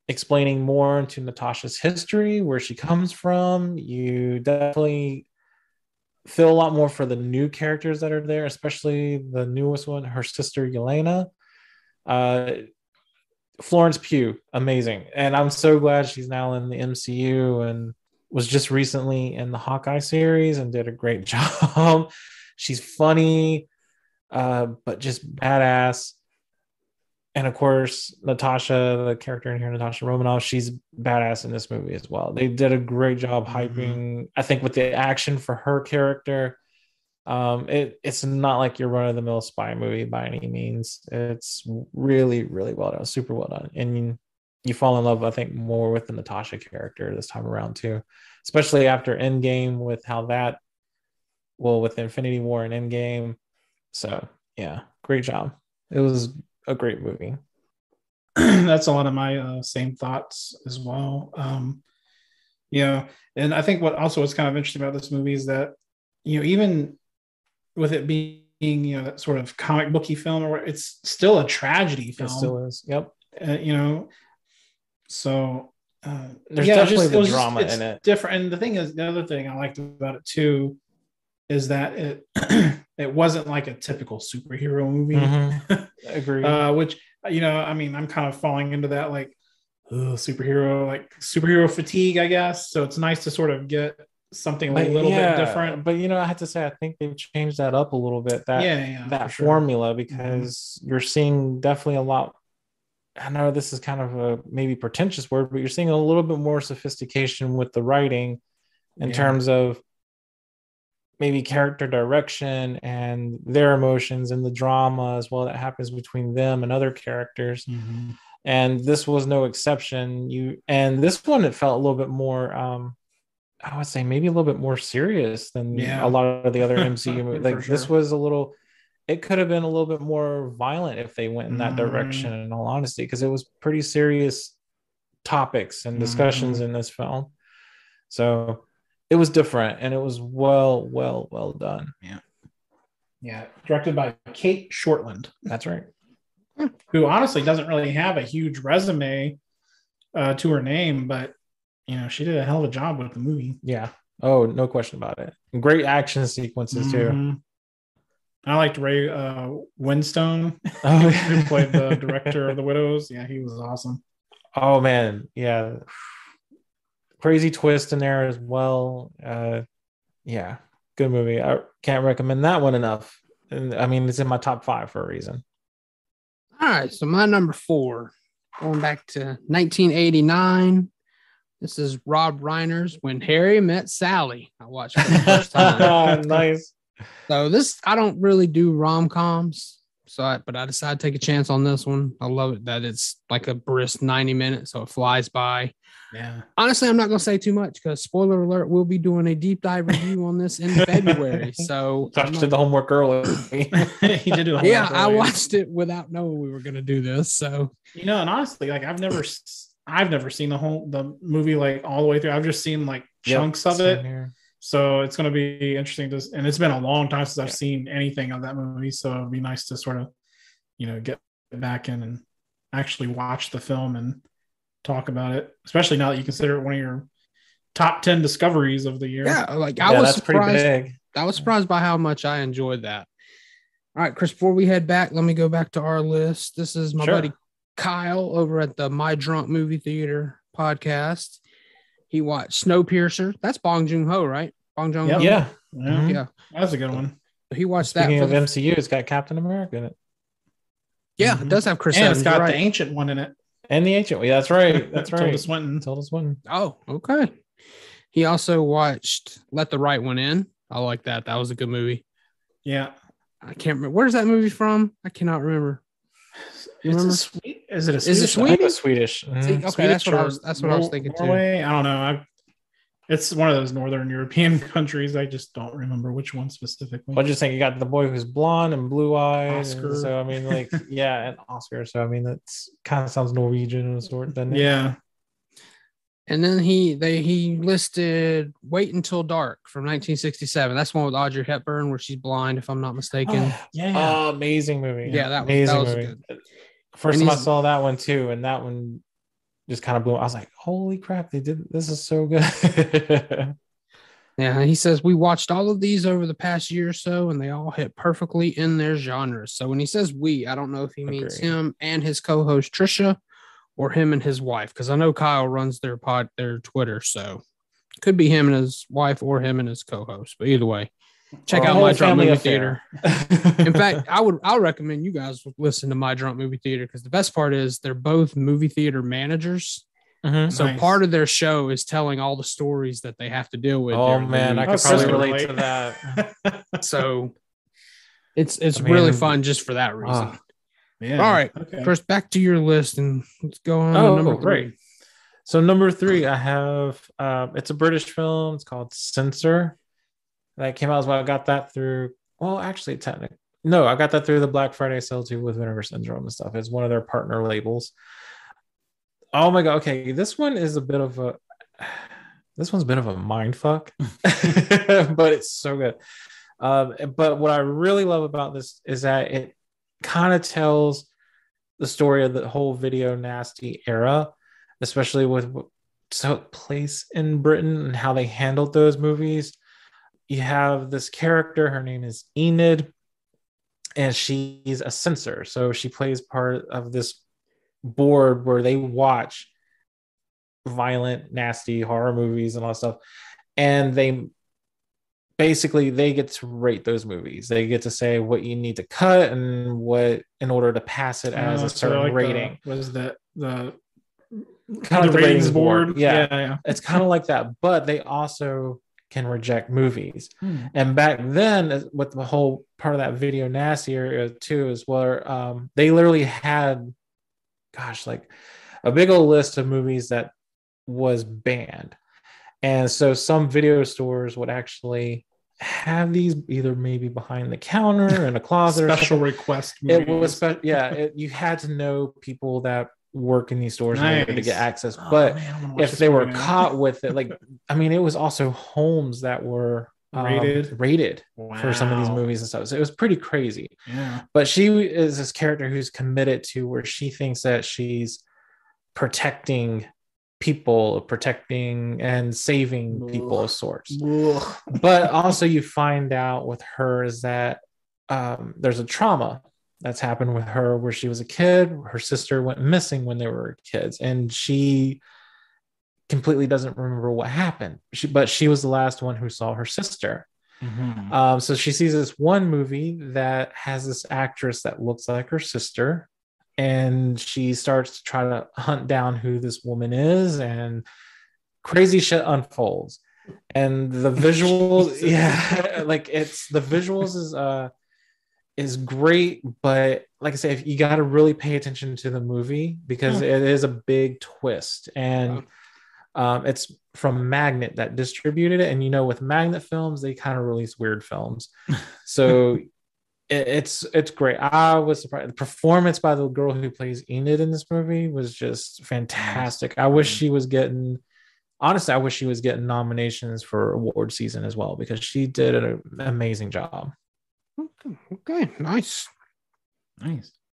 explaining more into Natasha's history, where she comes from. You definitely feel a lot more for the new characters that are there, especially the newest one, her sister Yelena. Florence Pugh, amazing. And I'm so glad she's now in the MCU and was just recently in the Hawkeye series and did a great job. She's funny, but just badass. And of course, Natasha, the character in here, Natasha Romanoff, she's badass in this movie as well. They did a great job hyping, I think, with the action for her character. It's not like your run-of-the-mill spy movie by any means. It's really, really well done, super well done. And you fall in love, I think, more with the Natasha character this time around too, especially after Endgame with with Infinity War and Endgame. So yeah, great job. It was a great movie. That's a lot of my same thoughts as well. And I think what's kind of interesting about this movie is that, even with it being, that sort of comic booky film, or it's still a tragedy film. It still is. Yep. So there's definitely the drama in it. Different. And the other thing I liked about it too is that it wasn't like a typical superhero movie. Mm-hmm. Agree. Which, I'm kind of falling into that superhero fatigue, I guess. So it's nice to sort of get something a little bit different. But I have to say, I think they've changed that up a little bit. That formula, because you're seeing definitely a lot. I know this is kind of a maybe pretentious word, but you're seeing a little bit more sophistication with the writing in terms of maybe character direction and their emotions and the drama as well that happens between them and other characters. Mm-hmm. And this was no exception. And this one, it felt a little bit more, I would say maybe a little bit more serious than a lot of the other MCU movies. Like this was it could have been a little bit more violent if they went in that direction, in all honesty, because it was pretty serious topics and discussions in this film. So it was different, and it was well done. Yeah. Directed by Kate Shortland. That's right. Who honestly doesn't really have a huge resume to her name, but she did a hell of a job with the movie. Yeah. Oh, no question about it. Great action sequences too. I liked Ray Winstone, who played the director of The Widows. Yeah, he was awesome. Oh man, yeah, crazy twist in there as well. Yeah, good movie. I can't recommend that one enough. And I mean, it's in my top 5 for a reason. All right, so my number 4, going back to 1989. This is Rob Reiner's When Harry Met Sally. I watched for the first time. Nice. So this, I don't really do rom-coms, but I decided to take a chance on this one. I love it that it's like a brisk 90 minutes, so it flies by. Yeah. Honestly, I'm not going to say too much because spoiler alert, we'll be doing a deep dive review on this in February. So Josh did the homework early. He did do. Yeah, I watched it without knowing we were going to do this. So and honestly, like I've never seen the movie like all the way through. I've just seen like chunks of it. Here. So it's going to be interesting and it's been a long time since I've seen anything of that movie. So it'd be nice to sort of, get back in and actually watch the film and talk about it, especially now that you consider it one of your top 10 discoveries of the year. Yeah, I was that's surprised. pretty big. I was surprised by how much I enjoyed that. All right, Chris, before we head back, let me go back to our list. This is my buddy Kyle over at the My Drunk Movie Theater podcast. He watched Snowpiercer. That's Bong Joon-ho, right? Bong Joon-ho? Yeah. Yeah. That's a good one. He watched Speaking that. of MCU, it's got Captain America in it. Yeah, it does have Chris and Evans. it's got right. the ancient one in it. And the ancient. Yeah, that's right. That's right. Tilda Swinton. Oh, okay. He also watched Let the Right One In. I like that. That was a good movie. Yeah. I can't remember. Where's that movie from? I cannot remember. You remember? Is it a Swedish? Is it I think it was Swedish? Swedish. See, okay, Swedish that's what I was thinking Norway? too. I don't know. It's one of those northern European countries. I just don't remember which one specifically. What do you think? You got the boy who's blonde and blue eyes. Oscar. So I mean, like, yeah, and Oscar. So I mean, that's kind of sounds Norwegian of a sort. Doesn't it? Yeah. And then he listed Wait Until Dark from 1967. That's one with Audrey Hepburn where she's blind, if I'm not mistaken. Yeah. Amazing movie. Yeah, that amazing was movie. good. First And time I saw that one too, and that one just kind of blew. I was like, "Holy crap! They did this is so good." Yeah, he says we watched all of these over the past year or so, and they all hit perfectly in their genres. So when he says we, I don't know if he means him and his co-host Trisha, or him and his wife, because I know Kyle runs their Twitter, so it could be him and his wife or him and his co-host. But either way, check out My Drunk Movie Theater. In fact, I'll recommend you guys listen to My Drunk Movie Theater because the best part is they're both movie theater managers. Mm-hmm. So part of their show is telling all the stories that they have to deal with. Oh man, I could probably relate to that. So it's really fun just for that reason. Yeah. All right, Okay. First, back to your list and let's go on. Oh, to number 3. great. So number 3, I have it's a British film. It's called Censor. That came out as well. I got that through. Well, actually, I got that through the Black Friday sale too with Vinegar Syndrome and stuff. It's one of their partner labels. Oh my god! Okay, this one's a bit of a mind fuck, but it's so good. But what I really love about this is that it kind of tells the story of the whole video nasty era, especially with what took place in Britain and how they handled those movies. You have this character, her name is Enid, and she's a censor. So she plays part of this board where they watch violent, nasty horror movies and all that stuff. And they get to rate those movies. They get to say what you need to cut and what in order to pass it as a certain rating. Was that the kind of the ratings board? Yeah. It's kind of like that, but they also can reject movies. And back then, with the whole part of that video nasty area too, is where they literally had, like a big old list of movies that was banned. And so some video stores would actually have these either maybe behind the counter in a closet special or request movies. It was you had to know people that work in these stores in order to get access. But if they were caught with it, it was also homes that were rated for some of these movies and stuff. So it was pretty crazy. Yeah. But she is this character who's committed to where she thinks that she's protecting people, protecting and saving people of sorts. But also you find out with her is that there's a trauma that's happened with her where she was a kid. Her sister went missing when they were kids, and she completely doesn't remember what happened. But she was the last one who saw her sister. So she sees this one movie that has this actress that looks like her sister, and she starts to try to hunt down who this woman is, and crazy shit unfolds. And the visuals, the visuals is great, but like I say, you got to really pay attention to the movie because it is a big twist. And it's from Magnet that distributed it, and with Magnet Films, they kind of release weird films. So it's great. I was surprised. The performance by the girl who plays Enid in this movie was just fantastic. I wish she was getting nominations for award season as well, because she did an amazing job. Okay, nice.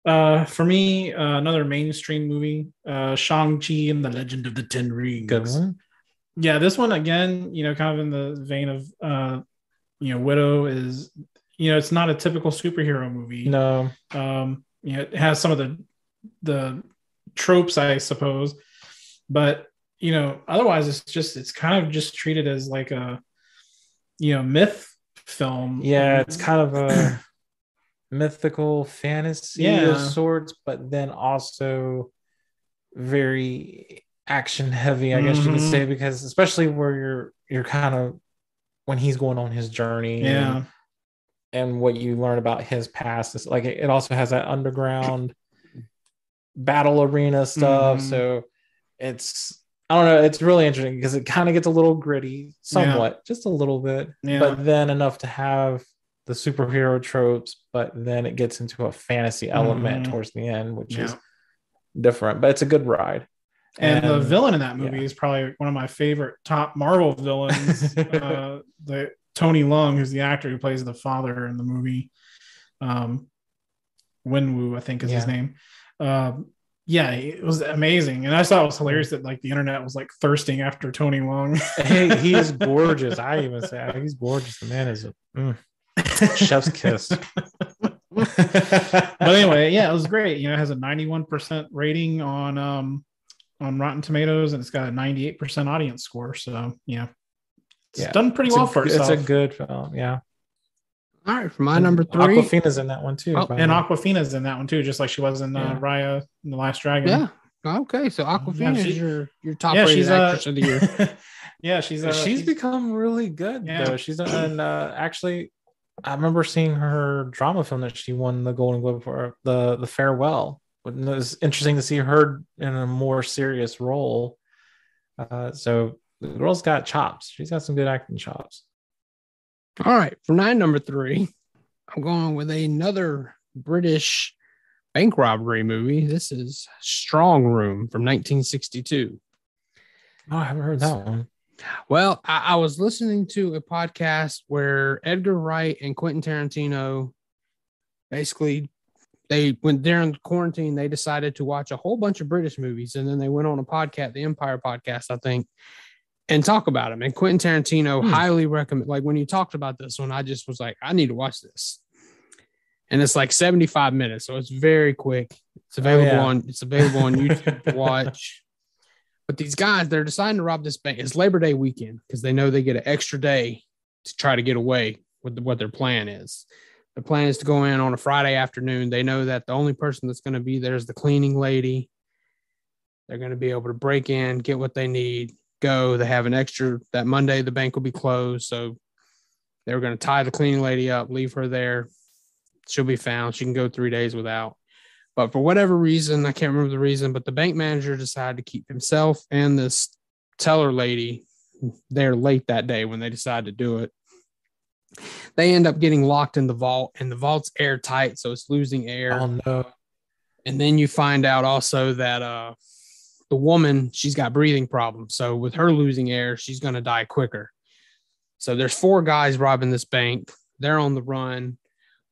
For me, another mainstream movie, Shang-Chi and the Legend of the Ten Rings. Good one. Yeah, this one again, kind of in the vein of Widow is, it's not a typical superhero movie. No. It has some of the tropes, I suppose, but otherwise it's kind of just treated as like a myth film. Yeah, it's kind of a mythical fantasy of sorts, but then also very action heavy, I guess you could say, because especially where you're kind of when he's going on his journey, and what you learn about his past is like it also has that underground battle arena stuff. So it's, I don't know, it's really interesting because it kind of gets a little gritty, somewhat, just a little bit, but then enough to have the superhero tropes, but then it gets into a fantasy element towards the end, which is different, but it's a good ride. And the villain in that movie is probably one of my favorite top Marvel villains, the Tony Leung, who's the actor who plays the father in the movie. Wenwu, I think is his name. It was amazing, and I thought it was hilarious that like the internet was like thirsting after Tony Leung. Hey, he is gorgeous. I even say he's gorgeous. The man is chef's kiss. But anyway, it was great. It has a 91% rating on Rotten Tomatoes, and it's got a 98% audience score. So it's done pretty well for itself. It's a good film. Yeah. All right, for my number 3, Awkwafina's in that one too. And Awkwafina's in that one too, just like she was in Raya and the Last Dragon. Yeah. Okay, so Awkwafina is your top rated actress of the year. she's become really good though. She's and actually, I remember seeing her drama film that she won the Golden Globe for, the Farewell. It was interesting to see her in a more serious role. So the girl's got chops. She's got some good acting chops. All right, for my number 3, I'm going with another British bank robbery movie. This is Strong Room from 1962. Oh, I haven't heard that one. Well, I was listening to a podcast where Edgar Wright and Quentin Tarantino basically, when during quarantine, they decided to watch a whole bunch of British movies, and then they went on a podcast, the Empire podcast, I think, and talk about them. And Quentin Tarantino highly recommend. Like when you talked about this one, I just was like, I need to watch this. And it's like 75 minutes, so it's very quick. It's available on YouTube to watch. But these guys, they're deciding to rob this bank. It's Labor Day weekend because they know they get an extra day to try to get away with what their plan is. The plan is to go in on a Friday afternoon. They know that the only person that's going to be there is the cleaning lady. They're going to be able to break in, get what they need, go. They have an extra that Monday the bank will be closed, so they were going to tie the cleaning lady up, leave her there. She'll be found. She can go 3 days without. But for whatever reason, I can't remember the reason, but the bank manager decided to keep himself and this teller lady there late that day when they decided to do it. They end up getting locked in the vault, and the vault's airtight, so it's losing air. Oh no! And then you find out also that the woman, she's got breathing problems. So with her losing air, she's going to die quicker. So there's 4 guys robbing this bank. They're on the run.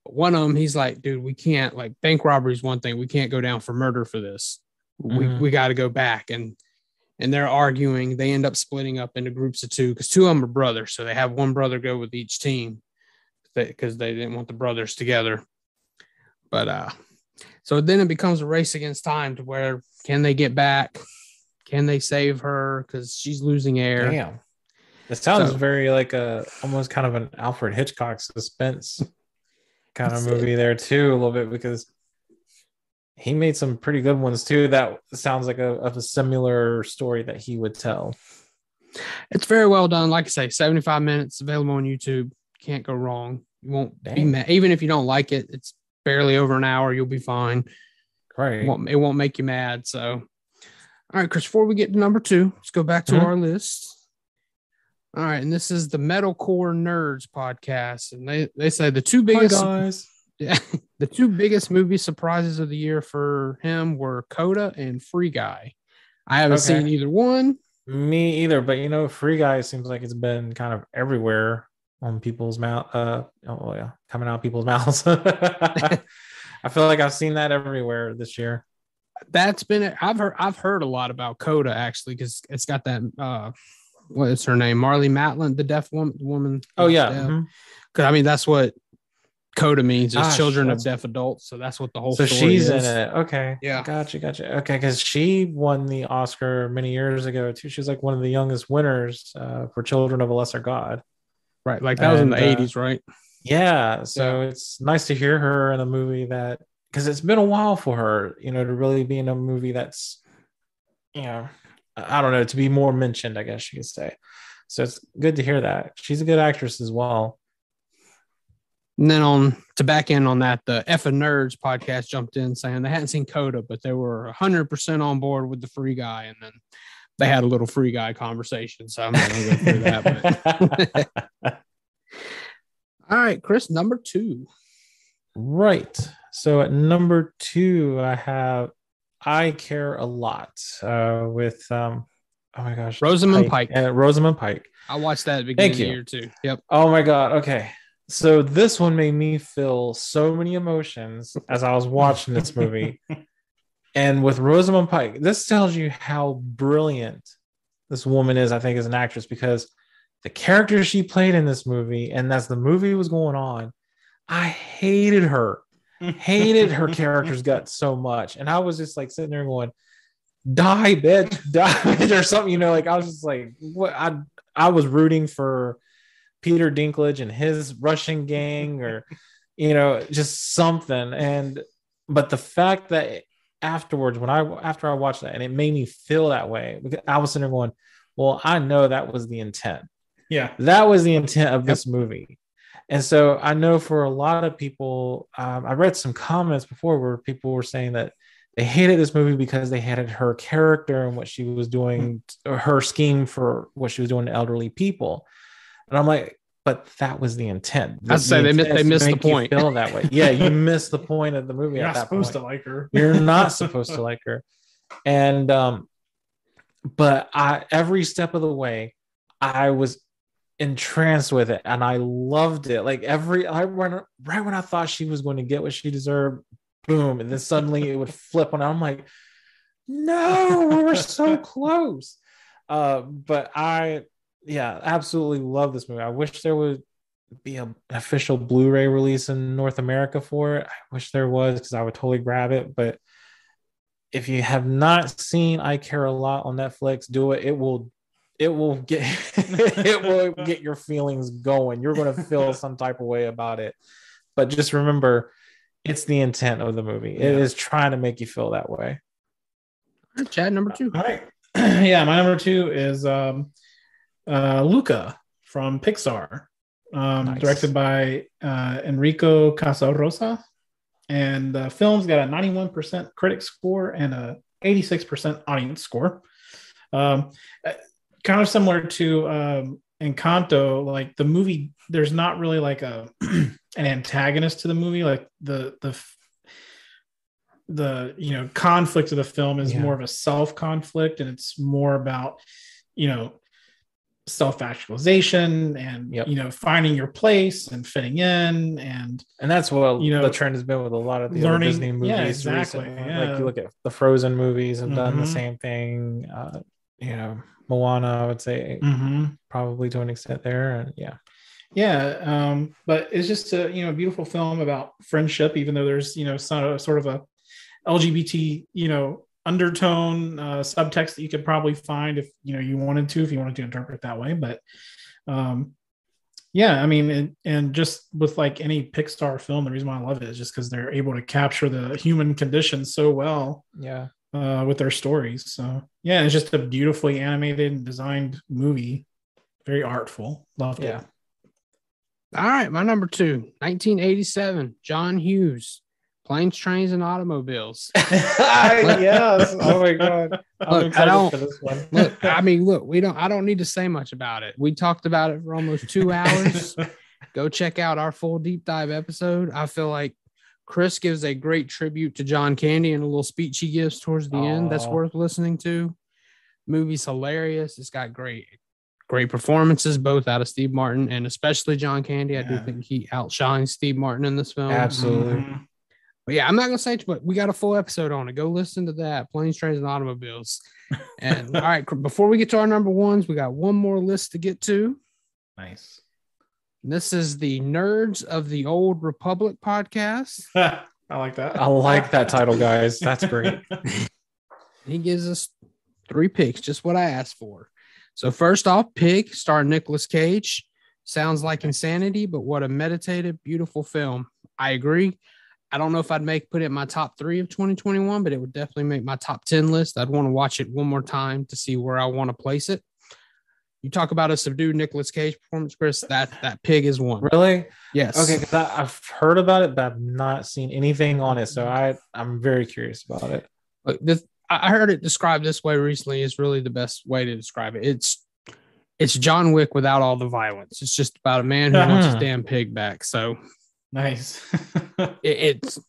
But one of them, he's like, dude, we can't, like, bank robbery is one thing. We can't go down for murder for this. We got to go back. And they're arguing. They end up splitting up into groups of 2 because 2 of them are brothers. So they have one brother go with each team because they didn't want the brothers together. But so then it becomes a race against time to where can they get back? Can they save her? Because she's losing air. Damn. It sounds very like almost kind of an Alfred Hitchcock suspense kind of movie there too, a little bit, because he made some pretty good ones too. That sounds like a similar story that he would tell. It's very well done. Like I say, 75 minutes, available on YouTube. Can't go wrong. You won't be mad. Even if you don't like it, it's barely over an hour. You'll be fine. Right. It won't make you mad. So, all right, Chris, before we get to number 2, let's go back to our list. All right, and this is the Metalcore Nerds podcast. And they say the two biggest guys. Yeah, the two biggest movie surprises of the year for him were Coda and Free Guy. I haven't seen either one. Me either, but Free Guy seems like it's been kind of everywhere on people's mouth. Coming out people's mouths. I feel like I've seen that everywhere this year. I've heard a lot about Coda actually, because it's got that what is her name? Marley Matlin, the deaf woman. Oh yeah. Because I mean that's what Coda means is children of deaf adults. So that's what the whole story is. So she's in it. Okay. Yeah. Gotcha. Okay. Because she won the Oscar many years ago too. She was like one of the youngest winners for Children of a Lesser God. Right. Like that was in the 80s, right? Yeah. So it's nice to hear her in a movie because it's been a while for her, to really be in a movie that's, I don't know, to be more mentioned, I guess you could say. So it's good to hear that. She's a good actress as well. And then to back in on that, the Effing Nerds podcast jumped in saying they hadn't seen Coda, but they were 100% on board with the Free Guy. And then they had a little Free Guy conversation. So I'm not going to go through that. But all right, Chris, number 2. Right. So at number 2, I have I Care a Lot with oh my gosh, Rosamund Pike. Rosamund Pike. I watched that at the beginning of the year too. Yep. Oh my god. Okay. So this one made me feel so many emotions as I was watching this movie. And with Rosamund Pike, this tells you how brilliant this woman is, I think, as an actress, because the character she played in this movie, and as the movie was going on, I hated her character's guts so much. And I was just like sitting there going, die, bitch, or something, like I was just like, what? I was rooting for Peter Dinklage and his Russian gang, or just something. But the fact that afterwards, after I watched that, and it made me feel that way, because I was sitting there going, well, I know that was the intent. Yeah, that was the intent of this movie. And so I know for a lot of people, I read some comments before where people were saying that they hated this movie because they hated her character and what she was doing, or her scheme for what she was doing to elderly people. And I'm like, but that was the intent. I'd say they missed the point. Feel that way. Yeah, you missed the point of the movie. You're at not that supposed point. to like her. You're not supposed to like her. And but every step of the way, I was entranced with it, and I loved it. Like right when I thought she was going to get what she deserved, boom, and then suddenly it would flip, and I'm like, no, we were so close. But I absolutely love this movie. I wish there would be an official Blu-ray release in North America for it. I wish there was, because I would totally grab it. But if you have not seen I Care a Lot on Netflix, do it. It will get it will get your feelings going. You're going to feel some type of way about it. But just remember, it's the intent of the movie. It is trying to make you feel that way. All right, Chad, number 2. All right. Yeah, my number 2 is Luca from Pixar, Nice. directed by Enrico Casarosa. And the film's got a 91% critic score and a 86% audience score. Kind of similar to Encanto, like the movie, there's not really like an antagonist to the movie. Like the conflict of the film is more of a self-conflict, and it's more about self-actualization and finding your place and fitting in, and that's what the trend has been with a lot of the other Disney movies recently. Like you look at the Frozen movies and done the same thing. Moana, I would say, probably to an extent there, But it's just a beautiful film about friendship, even though there's sort of a LGBT undertone subtext that you could probably find if you wanted to interpret it that way. But yeah, I mean, and just with like any Pixar film, the reason why I love it is just because they're able to capture the human condition so well. Yeah. With their stories. So yeah, it's just a beautifully animated and designed movie. Very artful. Loved it. All right, my number 2, 1987, John Hughes, Planes, Trains, and Automobiles. Yes. Oh my god. I'm excited for this one. I don't need to say much about it. We talked about it for almost 2 hours. Go check out our full deep dive episode. I feel like Chris gives a great tribute to John Candy and a little speech he gives towards the end. That's worth listening to. Movie's hilarious. It's got great performances, both out of Steve Martin and especially John Candy. I do think he outshines Steve Martin in this film. Absolutely. Mm-hmm. But yeah, I'm not going to say too much. We got a full episode on it. Go listen to that. Planes, Trains, and Automobiles. And all right, before we get to our number ones, we got one more list to get to. Nice. This is the Nerds of the Old Republic podcast. I like that. I like that title, guys. That's great. He gives us 3 picks, just what I asked for. So first off, Pig, starring Nicolas Cage. Sounds like insanity, but what a meditative, beautiful film. I agree. I don't know if I'd put it in my top 3 of 2021, but it would definitely make my top 10 list. I'd want to watch it one more time to see where I want to place it. You talk about a subdued Nicolas Cage performance, Chris. That Pig is one. Really? Yes. Okay, because I've heard about it, but I've not seen anything on it. So I'm very curious about it. I heard it described this way recently. Is really the best way to describe it. It's John Wick without all the violence. It's just about a man who wants his damn pig back. So nice. it's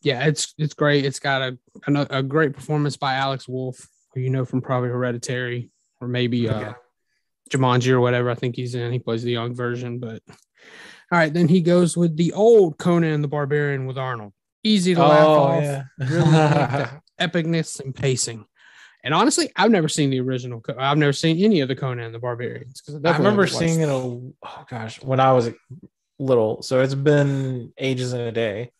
great. It's got a great performance by Alex Wolff, who you know from probably Hereditary or maybe Jumanji or whatever I think he's in. He plays the young version. But all right, then he goes with the old Conan the Barbarian with Arnold. Easy to laugh off. Yeah. Really like the epicness and pacing. And honestly, I've never seen the original. I've never seen any of the Conan the Barbarians. I remember seeing it, when I was little. So it's been ages and a day.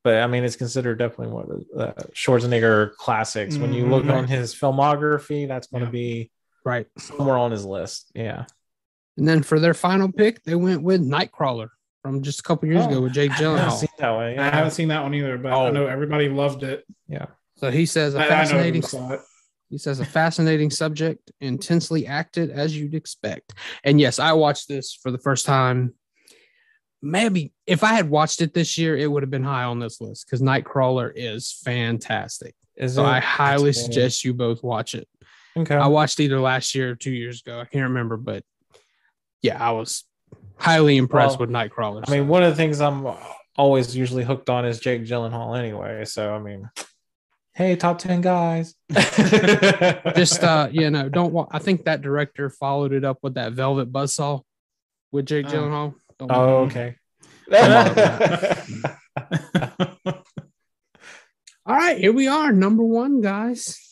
But I mean, it's considered definitely one of the Schwarzenegger classics. When you look on his filmography, that's going to be right somewhere on his list. Yeah. And then for their final pick, they went with Nightcrawler from just a couple years ago with Jake Gyllenhaal. I haven't seen that one. Yeah. I haven't seen that one either, but I know everybody loved it. Yeah. So he says He says a fascinating subject, intensely acted as you'd expect. And yes, I watched this for the first time. Maybe if I had watched it this year, it would have been high on this list because Nightcrawler is fantastic. I highly suggest you both watch it. Okay. I watched either last year or 2 years ago. I can't remember, but yeah, I was highly impressed with Nightcrawler. I mean, one of the things I'm always usually hooked on is Jake Gyllenhaal anyway. So, I mean, hey, top 10 guys. Just, I think that director followed it up with that Velvet Buzzsaw with Jake Gyllenhaal. Okay. All right, here we are. Number 1, guys.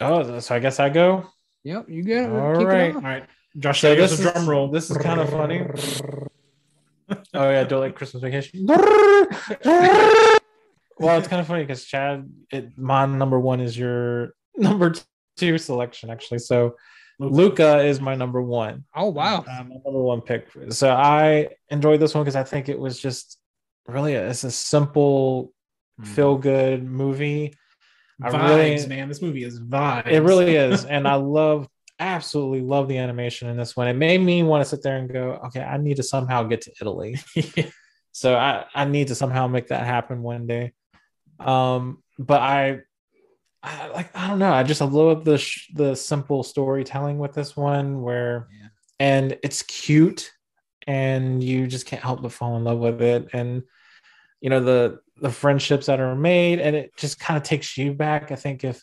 Oh, so I guess I go? Yep, you get it. All right. Josh, so this is a drum roll. This is kind of funny. Oh, yeah, do you like Christmas Vacation? Well, it's kind of funny because Chad, my number 1 is your number 2 selection, actually. So Luca is my number 1. Oh, wow. My number 1 pick. So I enjoyed this one because I think it was just really it's a simple, feel-good movie. Vibes, man. This movie is vibes. It really is. And I absolutely love the animation in this one. It made me want to sit there and go, okay, I need to somehow get to Italy. So I need to somehow make that happen one day. But I don't know. I just love the simple storytelling with this one and it's cute and you just can't help but fall in love with it. And, you know, the friendships that are made and it just kind of takes you back. I think if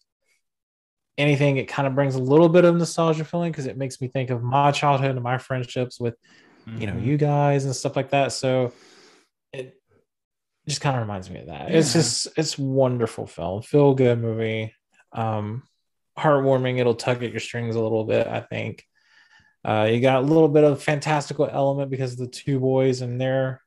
anything, it kind of brings a little bit of nostalgia feeling because it makes me think of my childhood and my friendships with, you know, you guys and stuff like that. So it just kind of reminds me of that. Yeah. It's wonderful film, feel good movie, heartwarming. It'll tug at your strings a little bit, I think. You got a little bit of fantastical element because of the two boys and their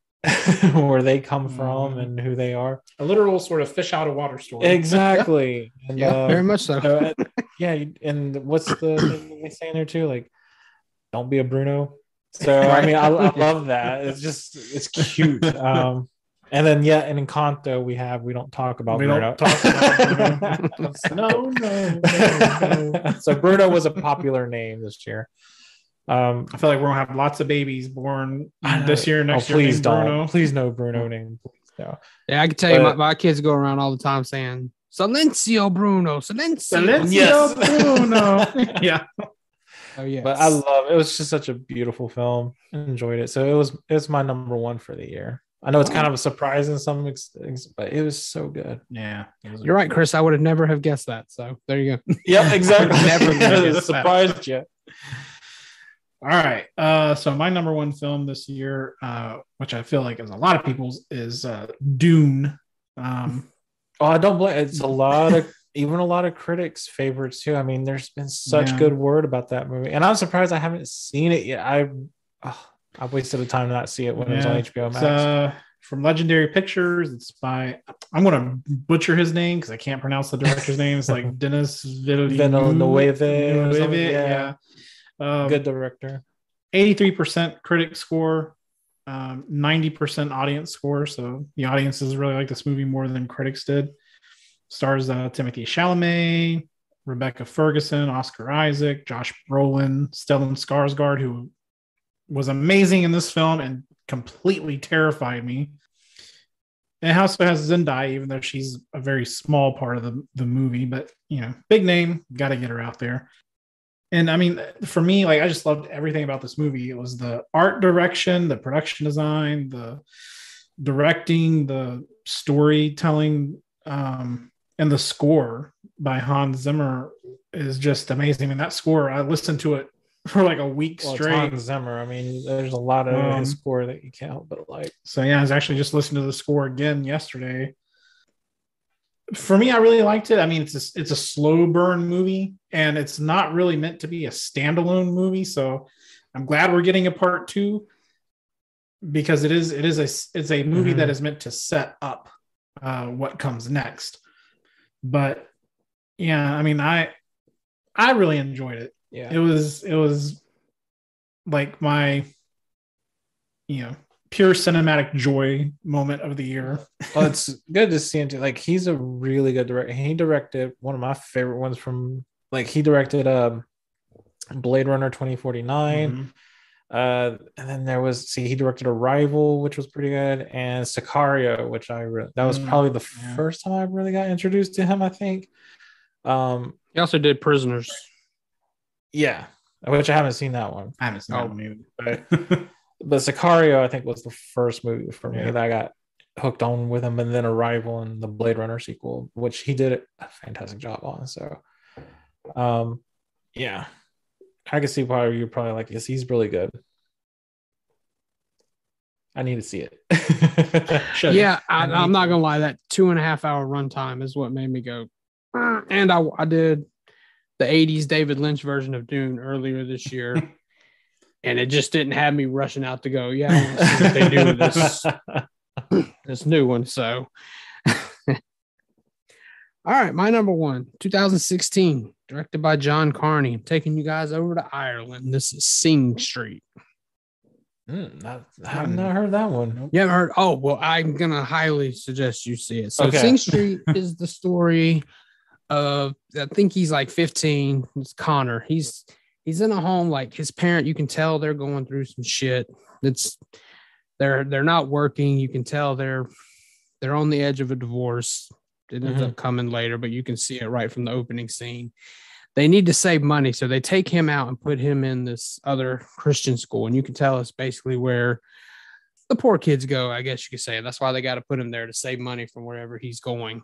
where they come from and who they are. A literal sort of fish out of water story. Exactly. And, Yeah, very much so. Yeah, and what's the thing they say in there too? Like, don't be a Bruno. So I mean, I love that. It's cute. And then in Encanto we don't talk about Bruno. No. So Bruno was a popular name this year. I feel like we're gonna have lots of babies born this year, next year. Please don't. Bruno. Please no Bruno name. Please no. Yeah, I can tell you, my kids go around all the time saying Silencio Bruno, Silencio. Yes. Bruno. Yeah. Oh yeah. But I love it. It was just such a beautiful film. I enjoyed it. So it was my number one for the year. I know it's kind of a surprise in some things, but it was so good. Yeah. You're right, Chris. I would have never have guessed that. So there you go. Yeah, exactly. Never surprised you. All right. So my number one film this year, which I feel like is a lot of people's, is Dune. I don't blame. It's a lot of critics' favorites too. I mean, there's been such good word about that movie, and I'm surprised I haven't seen it yet. I wasted the time to not see it when it was on HBO Max. From Legendary Pictures. It's by, I'm going to butcher his name because I can't pronounce the director's name. It's like Denis Villeneuve. Yeah. Good director. 83% critic score, 90% audience score. So the audiences really like this movie more than critics did. Stars Timothée Chalamet, Rebecca Ferguson, Oscar Isaac, Josh Brolin, Stellan Skarsgård, who was amazing in this film and completely terrified me. And it also has Zendaya, even though she's a very small part of the movie, but big name, got to get her out there. And I mean, for me, like, I just loved everything about this movie. It was the art direction, the production design, the directing, the storytelling, and the score by Hans Zimmer is just amazing. I mean, that score, I listened to it for like a week straight. Hans Zimmer. I mean, there's a lot of his score that you can't help but like. So yeah, I was actually just listening to the score again yesterday. For me, I really liked it. I mean, it's a slow burn movie, and it's not really meant to be a standalone movie. So I'm glad we're getting a part 2 because it's a movie that is meant to set up what comes next. But yeah, I mean, I really enjoyed it. Yeah, it was like my pure cinematic joy moment of the year. Well, it's good to see him too. Like, he's a really good director. He directed one of my favorite ones from, like, he directed Blade Runner 2049. And then he directed Arrival, which was pretty good, and Sicario, which that was probably the first time I really got introduced to him, I think. He also did Prisoners. Yeah, which I haven't seen that one. I haven't seen that one either. But Sicario, I think, was the first movie for me that I got hooked on with him, and then Arrival and the Blade Runner sequel, which he did a fantastic job on. So, yeah, I can see why you're probably like this. He's really good. I need to see it. Yeah, I'm not gonna lie. That 2.5 hour runtime is what made me go. And I did the 80s David Lynch version of Dune earlier this year. And it just didn't have me rushing out to go, yeah, I want to see what they do with this new one. So, all right, my number one, 2016, directed by John Carney. I'm taking you guys over to Ireland. This is Sing Street. I have not heard that one. You haven't heard? Oh, well, I'm going to highly suggest you see it. So, Okay. Sing Street is the story of, I think he's like 15. It's Connor. He's in a home, like his parent, you can tell they're going through some shit. They're not working. You can tell they're on the edge of a divorce. It ends up coming later, but you can see it right from the opening scene. They need to save money, so they take him out and put him in this other Christian school, and you can tell it's basically where the poor kids go, I guess you could say. That's why they got to put him there, to save money from wherever he's going.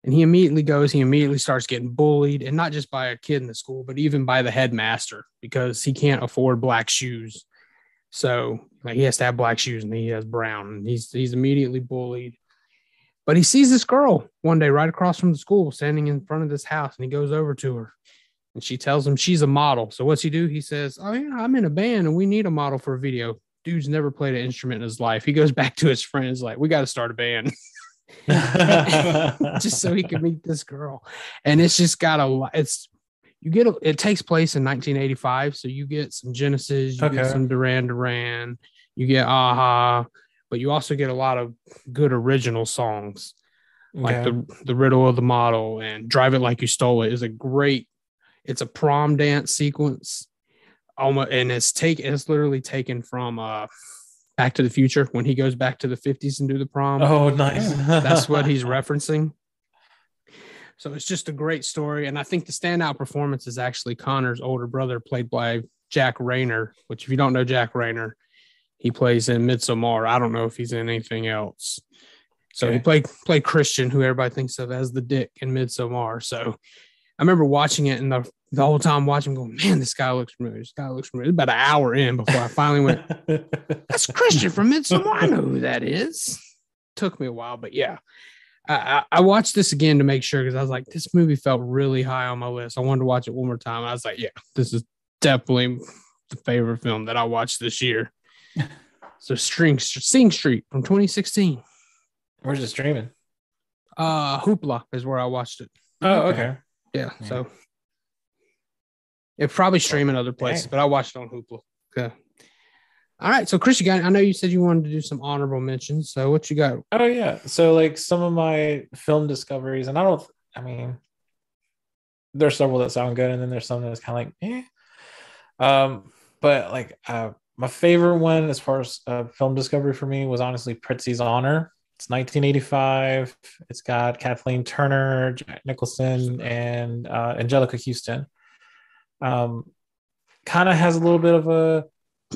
And he immediately starts getting bullied, and not just by a kid in the school, but even by the headmaster, because he can't afford black shoes. So like, he has to have black shoes, and he has brown, and he's immediately bullied. But he sees this girl one day right across from the school standing in front of this house, and he goes over to her, And she tells him she's a model. So what's he do? He says, "Oh yeah, I'm in a band and we need a model for a video." Dude's never played an instrument in his life. He goes back to his friends like, "We got to start a band." Just so he can meet this girl. And it's just got it takes place in 1985. So you get some Genesis, you get some Duran Duran, you get Aha, but you also get a lot of good original songs. Like the Riddle of the Model and Drive It Like You Stole It is it's a prom dance sequence. Almost, and it's literally taken from Back to the Future when he goes back to the 50s and do the prom. Oh, nice. That's what he's referencing. So it's just a great story. And I think the standout performance is actually Connor's older brother, played by Jack Rayner, which if you don't know Jack Rayner, he plays in Midsommar. I don't know if he's in anything else. So he played Christian, who everybody thinks of as the dick in Midsommar. So I remember watching it and the whole time watching, going, man, this guy looks familiar. This guy looks familiar. About an hour in before I finally went, that's Christian from Midsommar. I know who that is. Took me a while, but yeah. I watched this again to make sure because I was like, this movie felt really high on my list. I wanted to watch it one more time. I was like, yeah, this is definitely the favorite film that I watched this year. So Sing Street from 2016. Where's it streaming? Hoopla is where I watched it. Oh, okay. Yeah. So it's probably streaming other places, but I watched it on Hoopla. Okay. All right. So Chris, I know you said you wanted to do some honorable mentions. So what you got? Oh yeah. So like some of my film discoveries, and there's several that sound good, and then there's some that's kind of like, but like my favorite one as far as film discovery for me was honestly Prizzi's Honor. It's 1985. It's got Kathleen Turner, Jack Nicholson, and Angelica Houston. Kind of has a little bit of a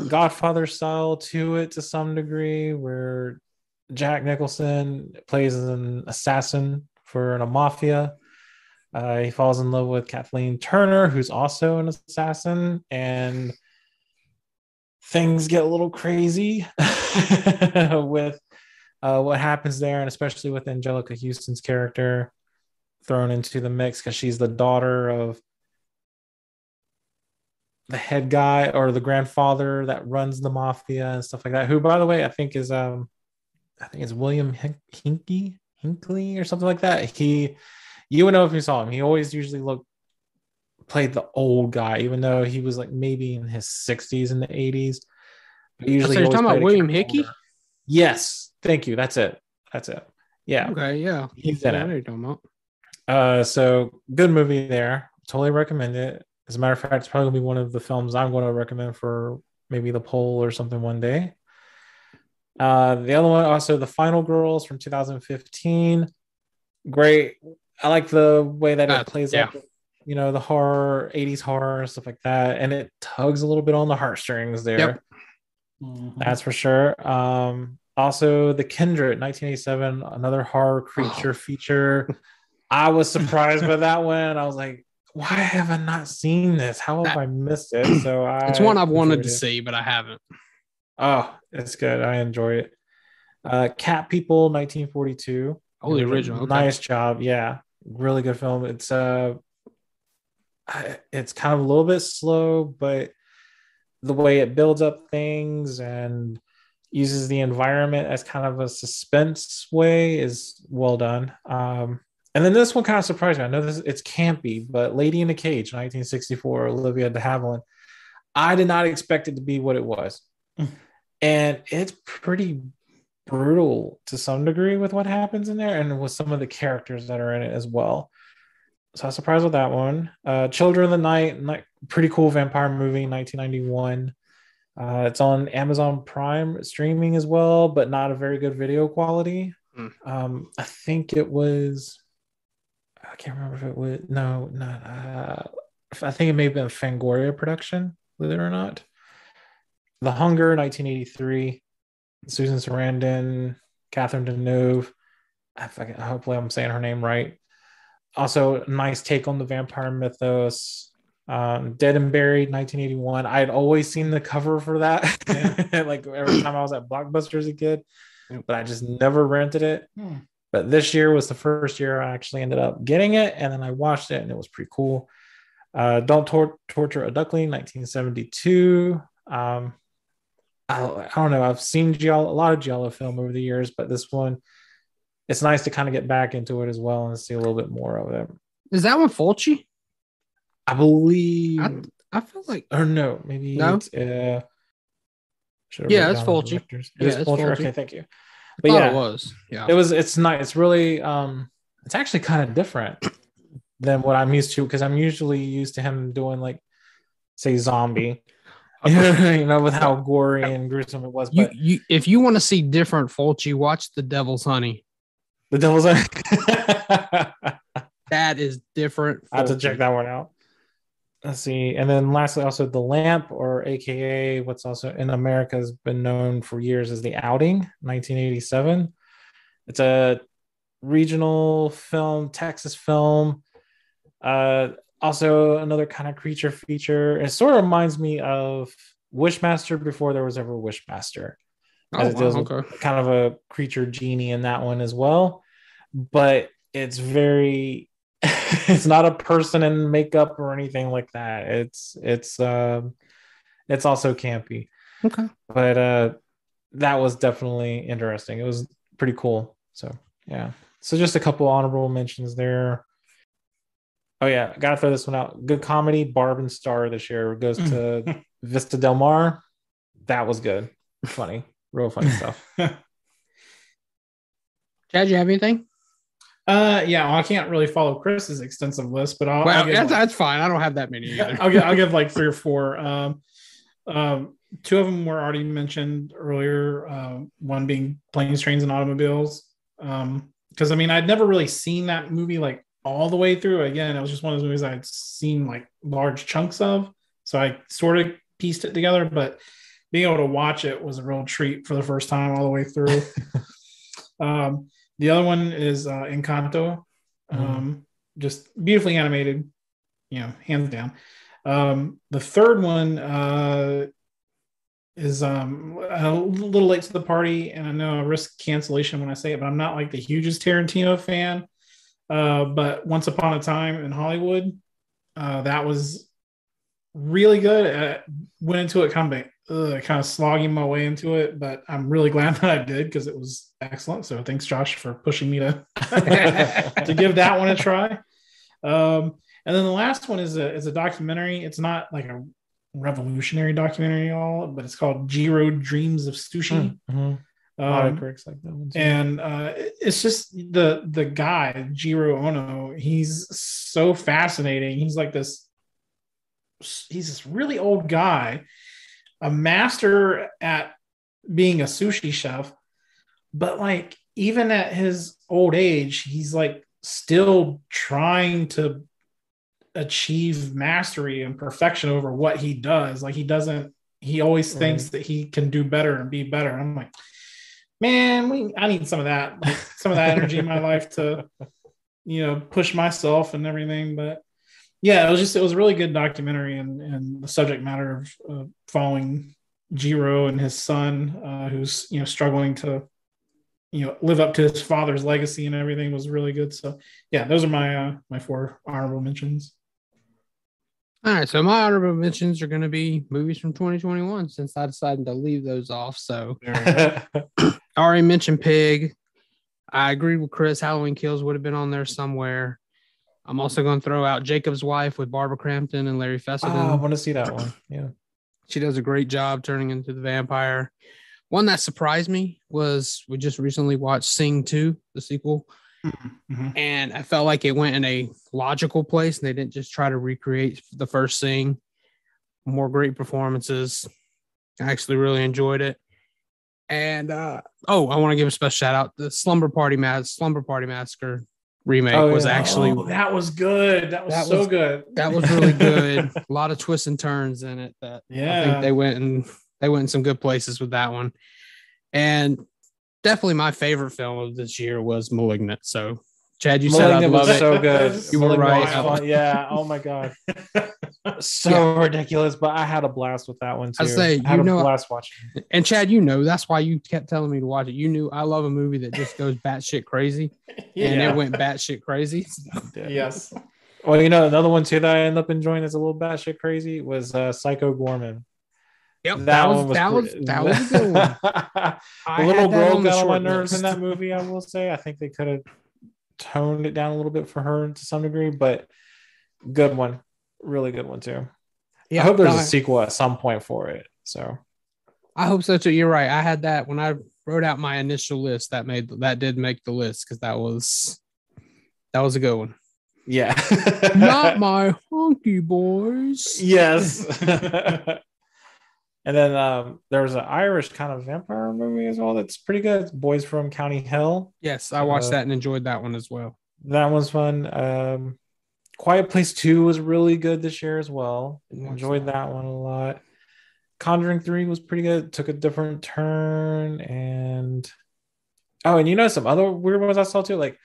Godfather style to it to some degree, where Jack Nicholson plays an assassin for a mafia. He falls in love with Kathleen Turner, who's also an assassin, and things get a little crazy with what happens there, and especially with Angelica Houston's character thrown into the mix because she's the daughter of the head guy or the grandfather that runs the mafia and stuff like that. Who, by the way, I think is William Hinckley or something like that. You would know if you saw him. He always usually played the old guy, even though he was like maybe in his 60s and the 80s. But usually, so you're talking about William Hickey? Yes, thank you. That's it. Yeah. Okay. Yeah. He's in it. So good movie there. Totally recommend it. As a matter of fact, it's probably gonna be one of the films I'm going to recommend for maybe the poll or something one day. The other one, also The Final Girls from 2015. Great. I like the way that it plays up, the horror, 80s horror, stuff like that. And it tugs a little bit on the heartstrings there. Yep. That's for sure. Also, The Kindred, 1987, another horror creature feature. I was surprised by that one. I was like, why have I not seen this? How have I missed it? So it's one I've wanted to see, but I haven't. Oh, it's good. I enjoy it. Cat People, 1942. Oh, the original. Okay. Nice job. Yeah. Really good film. It's kind of a little bit slow, but the way it builds up things and uses the environment as kind of a suspense way is well done. And then this one kind of surprised me. I know it's campy, but Lady in a Cage, 1964, Olivia de Havilland. I did not expect it to be what it was. And it's pretty brutal to some degree with what happens in there and with some of the characters that are in it as well. So I was surprised with that one. Children of the Night, pretty cool vampire movie, 1991. It's on Amazon Prime streaming as well, but not a very good video quality. I think it was... I can't remember if it was... No, not... I think it may have been a Fangoria production, believe it or not. The Hunger, 1983. Susan Sarandon, Catherine Deneuve. Hopefully I'm saying her name right. Also, nice take on the vampire mythos. Dead and Buried, 1981. I had always seen the cover for that. Like every time I was at Blockbuster as a kid, but I just never rented it. But this year was the first year I actually ended up getting it, and then I watched it, and it was pretty cool. Don't Torture a Duckling, 1972. I don't know. I've seen a lot of Giallo film over the years, but this one, it's nice to kind of get back into it as well and see a little bit more of it. Is that one Fulci? I believe. I feel like, or no, maybe no. It's, Yeah, it's Fulci. It Yeah, is it's Fulci. Fulci. Okay, thank you. I But thought yeah, it was. Yeah, it's nice. It's really it's actually kind of different than what I'm used to, because I'm usually used to him doing, like, say, Zombie. With how gory and gruesome it was. But if you want to see different Fulci, watch The Devil's Honey. The Devil's Honey. That is different. I have to check that one out. Let's see. And then lastly, also The Lamp, or AKA what's also in America has been known for years as The Outing, 1987. It's a regional film, Texas film. Also another kind of creature feature. It sort of reminds me of Wishmaster before there was ever Wishmaster. As it deals with kind of a creature genie in that one as well. But it's very it's not a person in makeup or anything like that. It's also campy. Okay. But that was definitely interesting. It was pretty cool. So yeah. So just a couple honorable mentions there. Oh yeah, gotta throw this one out. Good comedy, Barb and Star this year goes to Vista Del Mar. That was good. Funny. Real funny stuff. Chad, you have anything? Yeah, well, I can't really follow Chris's extensive list, but I'll give that's fine. I don't have that many either. I'll give like 3 or 4. Two of them were already mentioned earlier. One being Planes, Trains, and Automobiles. Because I mean, I'd never really seen that movie like all the way through. Again, it was just one of those movies I'd seen like large chunks of, so I sort of pieced it together. But being able to watch it was a real treat for the first time all the way through. The other one is Encanto. Just beautifully animated, hands down. The third one is a little late to the party, and I know I risk cancellation when I say it, but I'm not like the hugest Tarantino fan. But Once Upon a Time in Hollywood, that was really good. I went into it kind of slogging my way into it, but I'm really glad that I did, because it was excellent. So thanks, Josh, for pushing me to to give that one a try. And then the last one is a documentary. It's not like a revolutionary documentary at all, but it's called Jiro Dreams of Sushi. A lot of critics like that one too. And it's just the guy, Jiro Ono. He's so fascinating. He's this really old guy, a master at being a sushi chef, but like even at his old age, he's like still trying to achieve mastery and perfection over what he does. Like he always thinks that he can do better and be better. And I'm like, man, I need some of that energy in my life to, push myself and everything. But yeah, it was a really good documentary, and the subject matter of following Jiro and his son, who's, struggling to, live up to his father's legacy and everything, was really good. So yeah, those are my 4 honorable mentions. All right, so my honorable mentions are going to be movies from 2021, since I decided to leave those off. So I already mentioned Pig. I agreed with Chris. Halloween Kills would have been on there somewhere. I'm also going to throw out Jacob's Wife with Barbara Crampton and Larry Fessenden. I want to see that one. Yeah. She does a great job turning into the vampire. One that surprised me was we just recently watched Sing 2, the sequel. Mm-hmm. And I felt like it went in a logical place, and they didn't just try to recreate the first Sing. More great performances. I actually really enjoyed it. And I want to give a special shout out. The Slumber Party Massacre remake was actually that was good. That was so good. That was really good. A lot of twists and turns in it. I think they went in some good places with that one. And definitely my favorite film of this year was Malignant. So Chad, you said I love it. So good. You were right. Yeah. Oh my god. So ridiculous, but I had a blast with that one too. I had a blast watching. And Chad, that's why you kept telling me to watch it. You knew I love a movie that just goes batshit crazy, and it went batshit crazy. Yes. Well, another one too that I ended up enjoying that's a little batshit crazy was Psycho Gorman. Yep, That one was that was a good one. The I little had that girl on the got on my short nerves in list. that movie. I will say, I think they could have toned it down a little bit for her to some degree, but good one, really good one too. Yeah, I hope there's a sequel at some point for it. So I hope so too. You're right. I had that when I wrote out my initial list. That did make the list because that was a good one. yeah, Not my honky boys. Yes. And then there was an Irish kind of vampire movie as well that's pretty good. It's Boys from County Hell. Yes, I watched that and enjoyed that one as well. That one's fun. Quiet Place 2 was really good this year as well. Enjoyed that one a lot. Conjuring 3 was pretty good. Took a different turn. And some other weird ones I saw too, like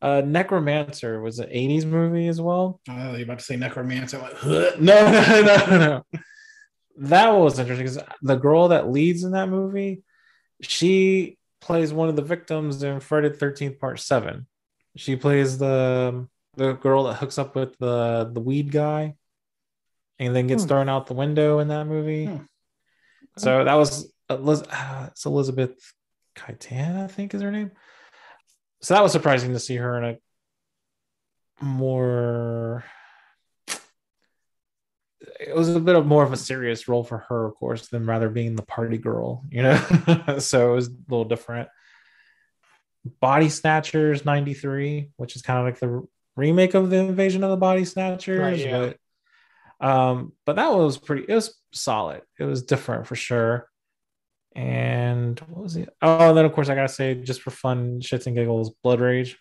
Necromancer was an 80s movie as well. Oh, you're about to say Necromancer. Like, huh? No. That was interesting because the girl that leads in that movie, she plays one of the victims in Friday the 13th Part 7. She plays the girl that hooks up with the weed guy and then gets thrown out the window in that movie. So that was it's Elizabeth Kaitan, I think is her name. So that was surprising to see her in a more... It was a bit of more of a serious role for her, of course, than rather being the party girl, So it was a little different. Body Snatchers 93, which is kind of like the remake of the Invasion of the Body Snatchers. Right, yeah. But that one was it was solid. It was different for sure. And what was it? Oh, and then of course I gotta say, just for fun, shits and giggles, Blood Rage.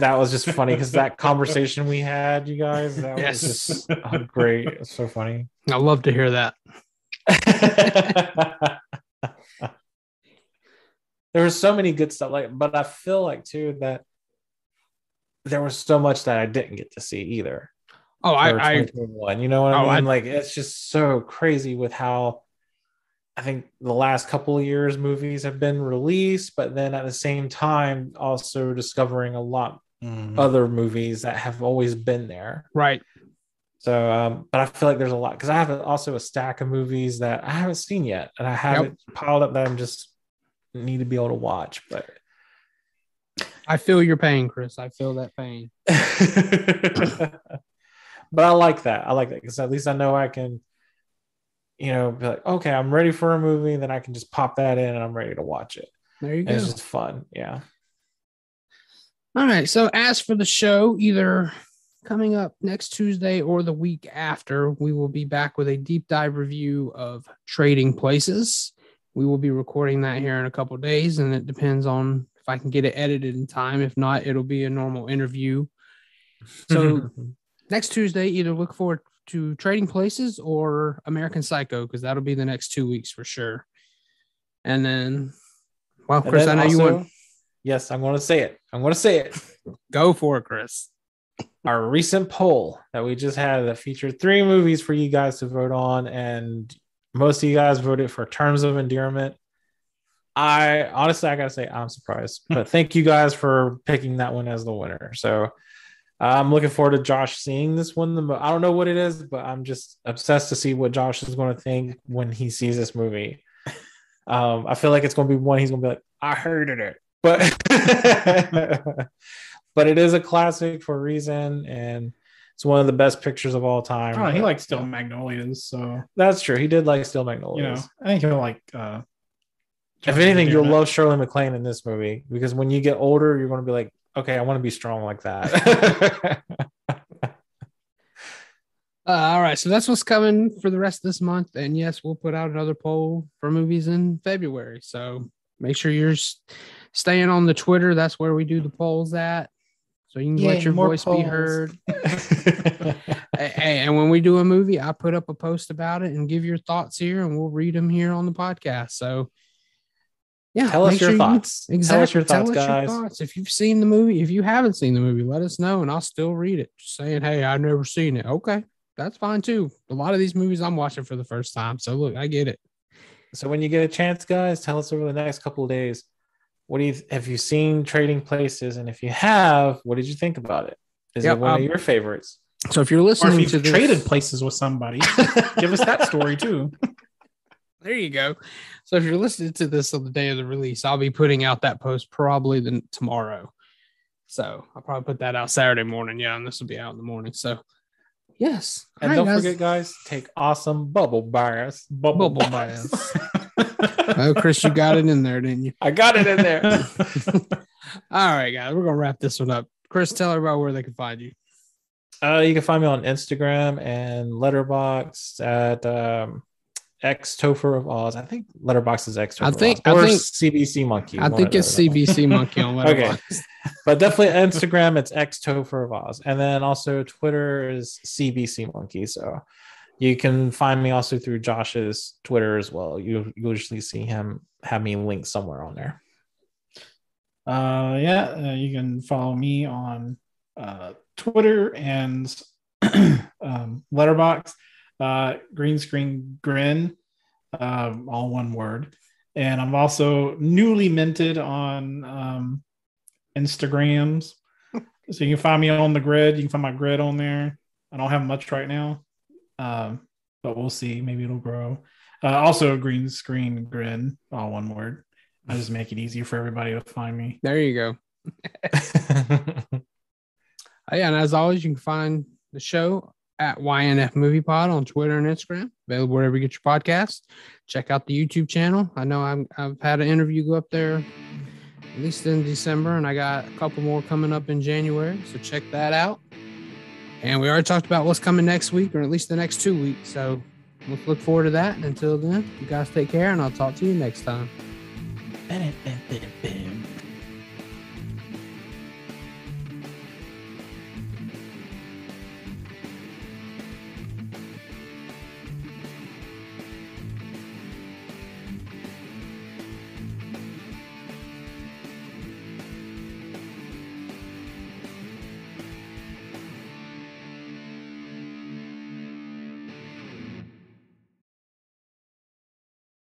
That was just funny because that conversation we had, you guys, that was just great. It's so funny. I love to hear that. There was so many good stuff, but I feel like too that there was so much that I didn't get to see either. Oh, you know what I mean? It's just so crazy with how I think the last couple of years movies have been released, but then at the same time also discovering a lot other movies that have always been there. Right. So, but I feel like there's a lot because I have also a stack of movies that I haven't seen yet, and I haven't piled up that I'm just need to be able to watch. But I feel your pain, Chris. I feel that pain. But I like that. Because at least I know I can, be like, okay, I'm ready for a movie, then I can just pop that in and I'm ready to watch it. There you go. It's just fun. Yeah. All right. So as for the show, either coming up next Tuesday or the week after, we will be back with a deep dive review of Trading Places. We will be recording that here in a couple of days, and it depends on if I can get it edited in time. If not, it'll be a normal interview. So next Tuesday, either look forward to Trading Places or American Psycho, because that'll be the next 2 weeks for sure. And then, well, Chris, I know you want. Yes, I'm going to say it. Go for it, Chris. Our recent poll that we just had that featured 3 movies for you guys to vote on, and most of you guys voted for Terms of Endearment. I gotta say I'm surprised, but thank you guys for picking that one as the winner. So I'm looking forward to Josh seeing this one. I don't know what it is, but I'm just obsessed to see what Josh is going to think when he sees this movie. I feel like it's going to be one he's going to be like, I hated it, but but it is a classic for a reason, and it's one of the best pictures of all time. Oh, he likes Steel Magnolias, so that's true. He did like Steel Magnolias. I think he'll like. If anything, you'll love Shirley MacLaine in this movie, because when you get older, you're going to be like, okay, I want to be strong like that. All right, so that's what's coming for the rest of this month. And yes, we'll put out another poll for movies in February. So make sure you're staying on the Twitter. That's where we do the polls at. So you can let your voice be heard. And when we do a movie, I put up a post about it and give your thoughts here, and we'll read them here on the podcast. So yeah, tell us your thoughts. Exactly. Tell us your thoughts, guys. If you've seen the movie, if you haven't seen the movie, let us know, and I'll still read it. Just saying, hey, I've never seen it. Okay, that's fine too. A lot of these movies I'm watching for the first time. So look, I get it. So when you get a chance, guys, tell us over the next couple of days, have you seen Trading Places? And if you have, what did you think about it? Is Yep, it one of your favorites? So if you're Or listening if to you've this, traded places with somebody, give us that story too. there you go. So if you're listening to this on the day of the release, I'll be putting out that post probably tomorrow. So I'll probably put that out Saturday morning. Yeah, and this will be out in the morning. So yes. And All don't right, forget, guys, take awesome bubble baths. Bubble baths. Oh, Chris, you got it in there, didn't you? I got it in there. All right, guys, we're gonna wrap this one up. Chris, tell everybody where they can find you. You can find me on Instagram and Letterboxd at X Topher of Oz. I think Letterboxd is X Topher I think CBC Monkey. I think it's CBC Monkey on Letterboxd. Okay. But definitely Instagram, it's X Topher of Oz. And then also Twitter is CBC Monkey. So you can find me also through Josh's Twitter as well. You usually see him have me linked somewhere on there. You can follow me on Twitter and Letterboxd, Green Screen Grin, all one word. And I'm also newly minted on Instagrams. So you can find me on the grid. You can find my grid on there. I don't have much right now, but we'll see. Maybe it'll grow. Also, Green Screen Grin, all one word. I just make it easier for everybody to find me. There you go. Yeah, and as always, you can find the show at ynfmoviepod on Twitter and Instagram, available wherever you get your podcasts. Check out the YouTube channel. I know I've had an interview go up there at least in December, and I got a couple more coming up in January, so check that out. And we already talked about what's coming next week, or at least the next 2 weeks, so let's look forward to that. And until then, you guys take care, and I'll talk to you next time.